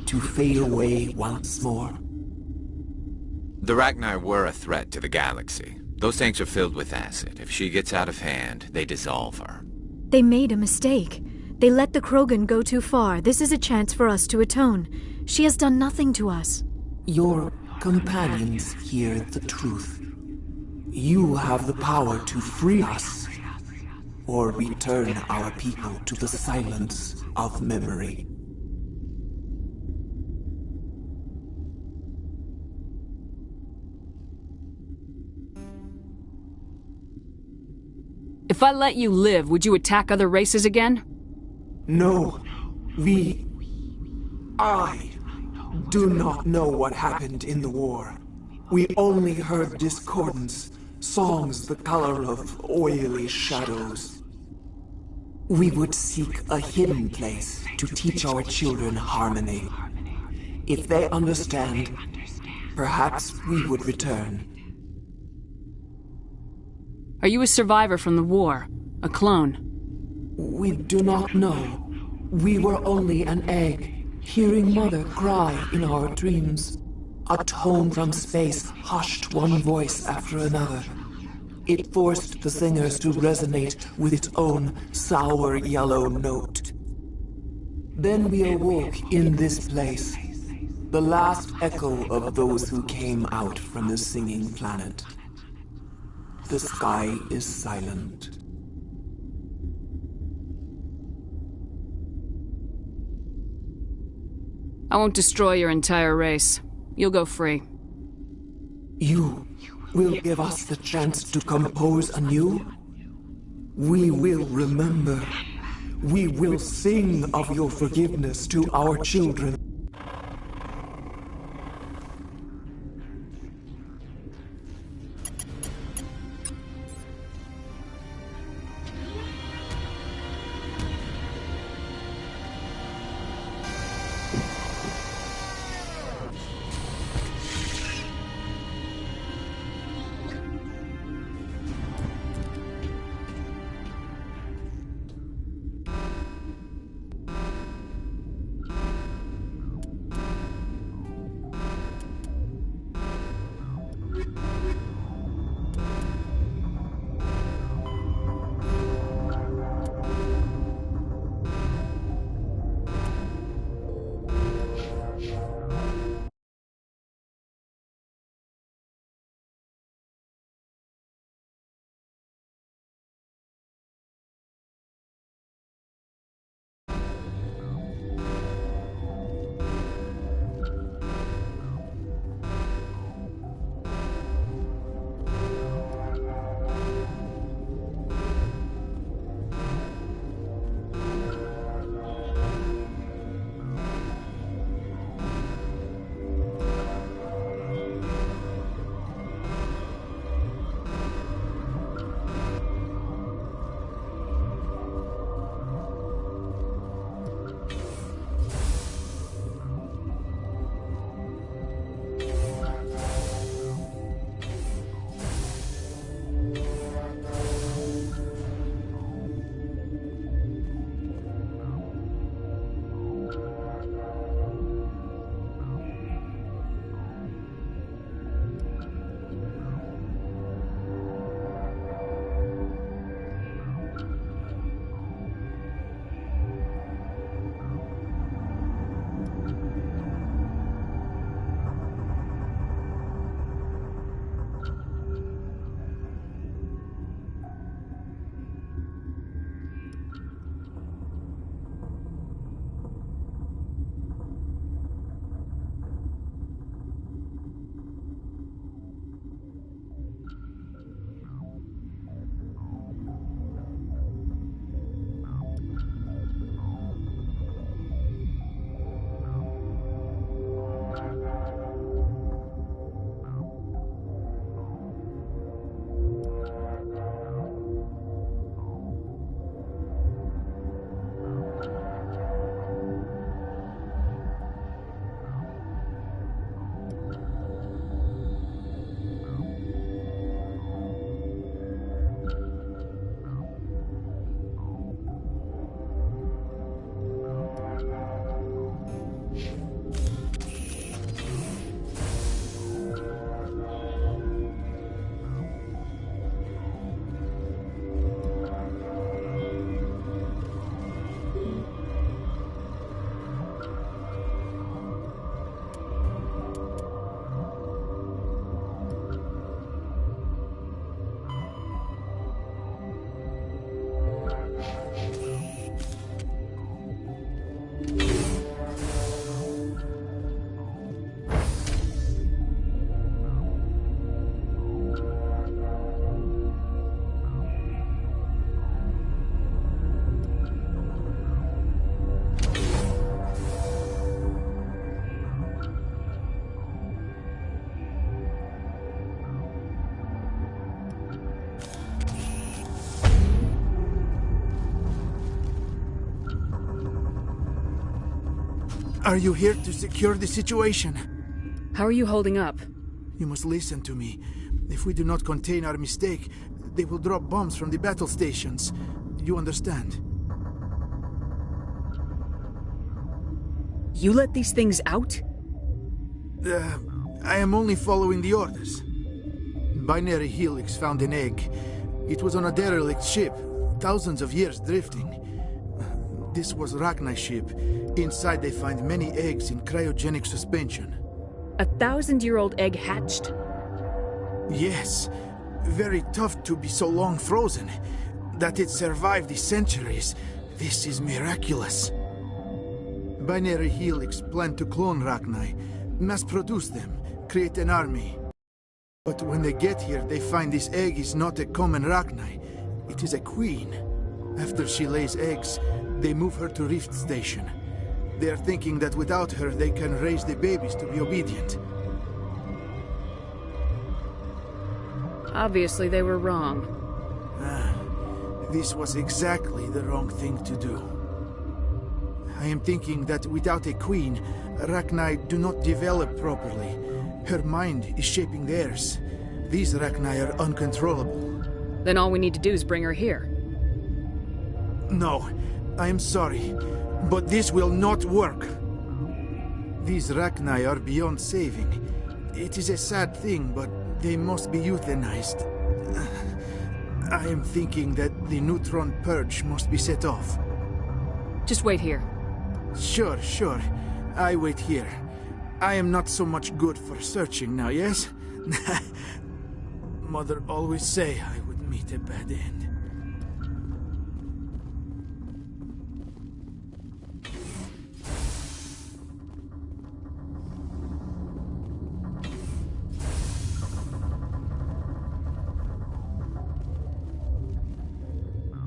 to fade away once more? The Rachni were a threat to the galaxy. Those tanks are filled with acid. If she gets out of hand, they dissolve her. They made a mistake. They let the Krogan go too far. This is a chance for us to atone. She has done nothing to us. Your companions hear the truth. You have the power to free us, or return our people to the silence of memory. If I let you live, would you attack other races again? No. I do not know what happened in the war. We only heard discordance, songs the color of oily shadows. We would seek a hidden place to teach our children harmony. If they understand, perhaps we would return. Are you a survivor from the war? A clone? We do not know. We were only an egg, hearing Mother cry in our dreams. A tone from space hushed one voice after another. It forced the singers to resonate with its own sour yellow note. Then we awoke in this place, the last echo of those who came out from the singing planet. The sky is silent. I won't destroy your entire race. You'll go free. You will give us the chance to compose anew? We will remember. We will sing of your forgiveness to our children. Are you here to secure the situation? How are you holding up? You must listen to me. If we do not contain our mistake, they will drop bombs from the battle stations. You understand? You let these things out? I am only following the orders. Binary Helix found an egg. It was on a derelict ship, thousands of years drifting. This was Rachni's ship. Inside they find many eggs in cryogenic suspension. A 1,000-year-old egg hatched? Yes. Very tough to be so long frozen. That it survived the centuries. This is miraculous. Binary Helix planned to clone Rachni, mass-produce them, create an army. But when they get here, they find this egg is not a common Rachni. It is a queen. After she lays eggs, they move her to Rift Station. They are thinking that without her, they can raise the babies to be obedient. Obviously, they were wrong. This was exactly the wrong thing to do. I am thinking that without a queen, Rachni do not develop properly. Her mind is shaping theirs. These Rachni are uncontrollable. Then all we need to do is bring her here. No, I am sorry, but this will not work. These Rachni are beyond saving. It is a sad thing, but they must be euthanized. I am thinking that the neutron purge must be set off. Just wait here. Sure. I wait here. I am not so much good for searching now, yes? Mother always say I would meet a bad end.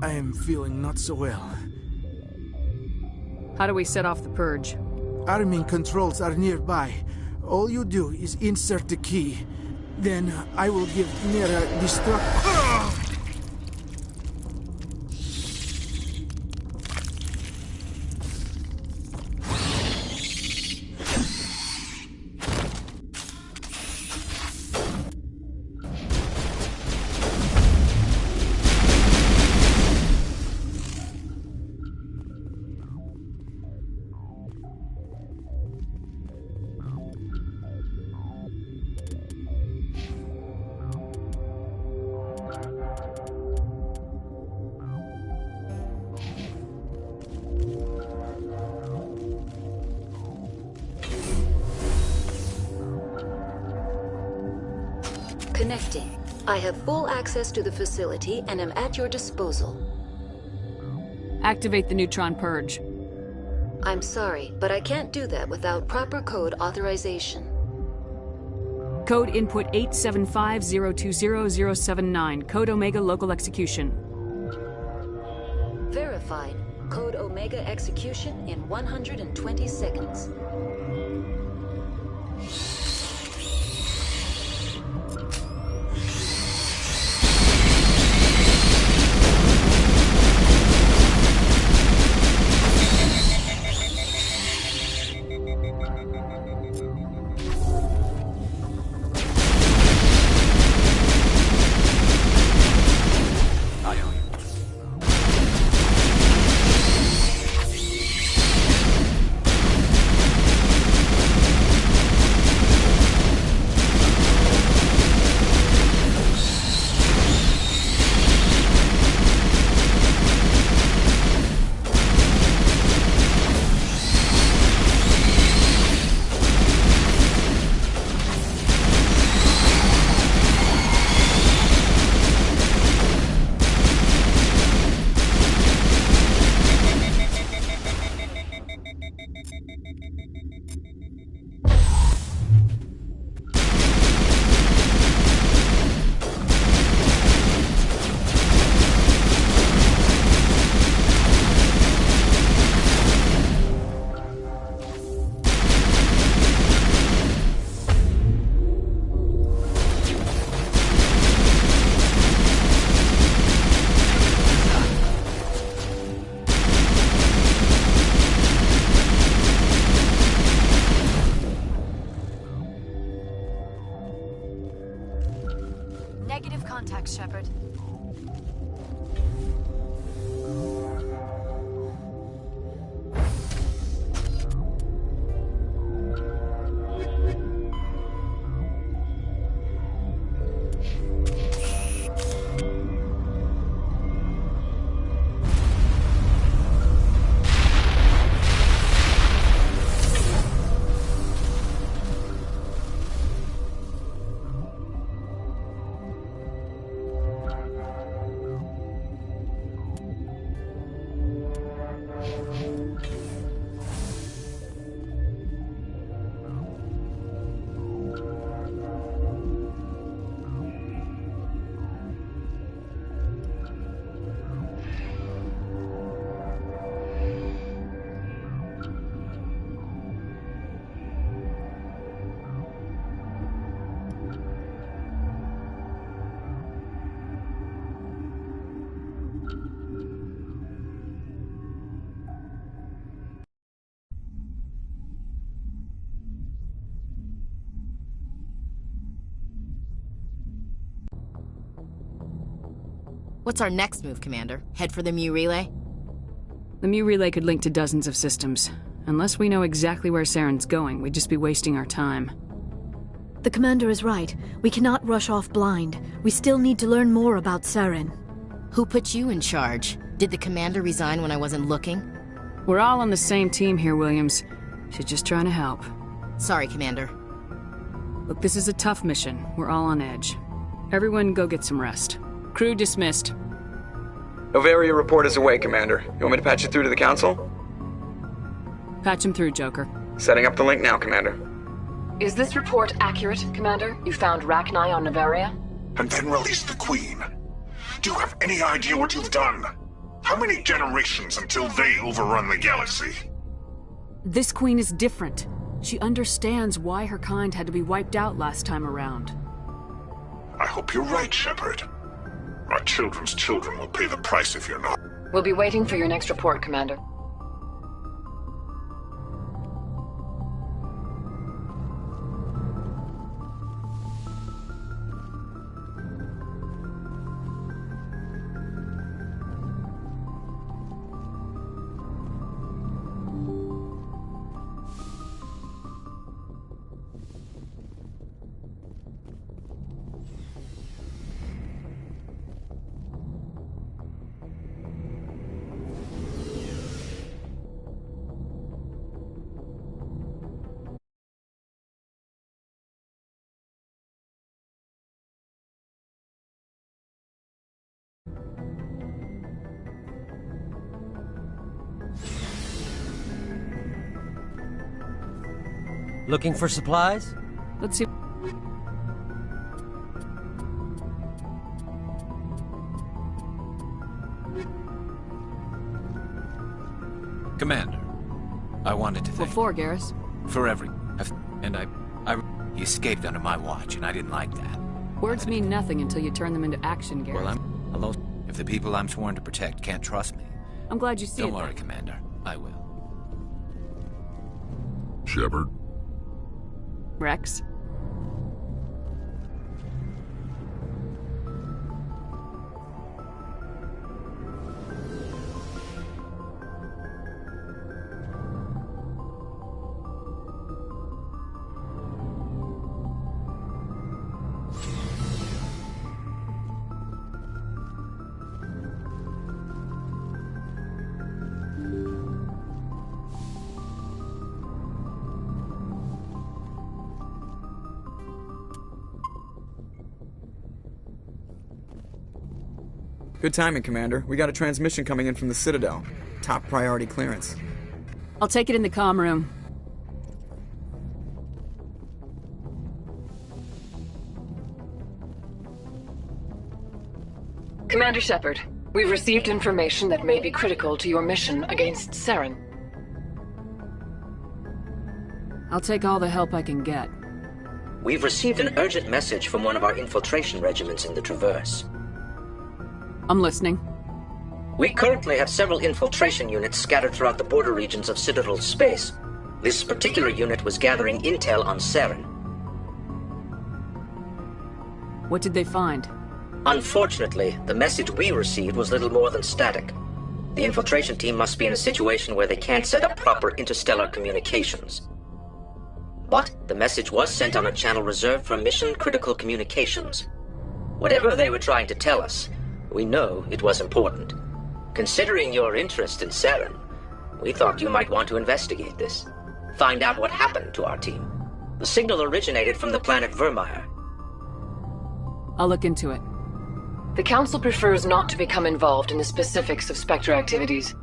I am feeling not so well. How do we set off the purge? Arming controls are nearby. All you do is insert the key. Then I will give Nera destruct... Connecting. I have full access to the facility and am at your disposal. Activate the neutron purge. I'm sorry, but I can't do that without proper code authorization. Code input 875020079. Code Omega local execution. Verified. Code Omega execution in 120 seconds. Thanks, Shepard. What's our next move, Commander? Head for the Mu Relay? The Mu Relay could link to dozens of systems. Unless we know exactly where Saren's going, we'd just be wasting our time. The Commander is right. We cannot rush off blind. We still need to learn more about Saren. Who put you in charge? Did the Commander resign when I wasn't looking? We're all on the same team here, Williams. She's just trying to help. Sorry, Commander. Look, this is a tough mission. We're all on edge. Everyone go get some rest. Crew dismissed. Noveria report is away, Commander. You want me to patch it through to the Council? Patch him through, Joker. Setting up the link now, Commander. Is this report accurate, Commander? You found Rachni on Noveria? And then released the Queen. Do you have any idea what you've done? How many generations until they overrun the galaxy? This Queen is different. She understands why her kind had to be wiped out last time around. I hope you're right, Shepard. Our children's children will pay the price if you're not. We'll be waiting for your next report, Commander. Looking for supplies? Let's see. Commander, I wanted to thank... What for, Garrus? For every... And he escaped under my watch, and I didn't like that. Words mean nothing until you turn them into action, Garrus. Well, hello. If the people I'm sworn to protect can't trust me... I'm glad you see it. Don't worry, Commander. I will. Shepard? Rex? Good timing, Commander. We got a transmission coming in from the Citadel. Top priority clearance. I'll take it in the comm room. Commander Shepard, we've received information that may be critical to your mission against Saren. I'll take all the help I can get. We've received an urgent message from one of our infiltration regiments in the Traverse. I'm listening. We currently have several infiltration units scattered throughout the border regions of Citadel space. This particular unit was gathering intel on Saren. What did they find? Unfortunately, the message we received was little more than static. The infiltration team must be in a situation where they can't set up proper interstellar communications. But the message was sent on a channel reserved for mission-critical communications. Whatever they were trying to tell us, we know it was important. Considering your interest in Saren, we thought you might want to investigate this. Find out what happened to our team. The signal originated from the planet Vermeer. I'll look into it. The Council prefers not to become involved in the specifics of Spectre activities.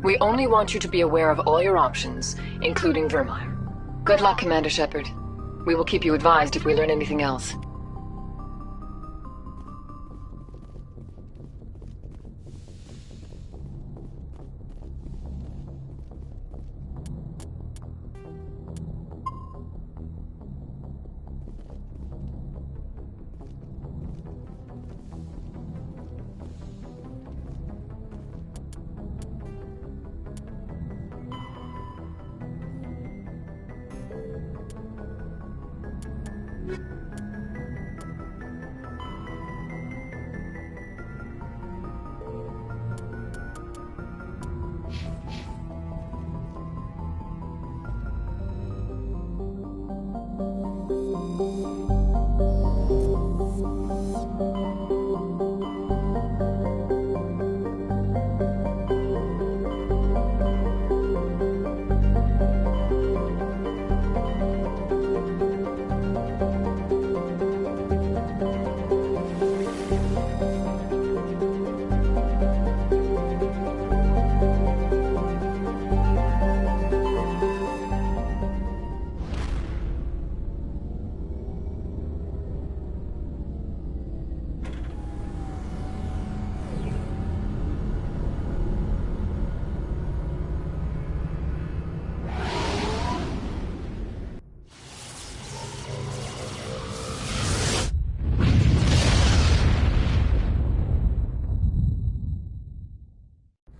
We only want you to be aware of all your options, including Vermeer. Good luck, Commander Shepard. We will keep you advised if we learn anything else.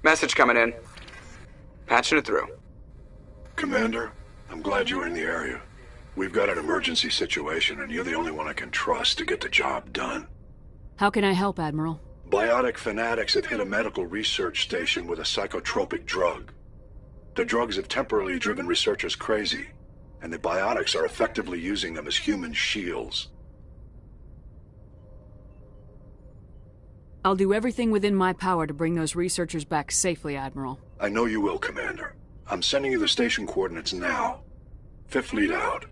Message coming in. Patching it through. Commander, I'm glad you're in the area. We've got an emergency situation, and you're the only one I can trust to get the job done. How can I help, Admiral? Biotic fanatics have hit a medical research station with a psychotropic drug. The drugs have temporarily driven researchers crazy, and the biotics are effectively using them as human shields. I'll do everything within my power to bring those researchers back safely, Admiral. I know you will, Commander. I'm sending you the station coordinates now. Fifth Fleet out.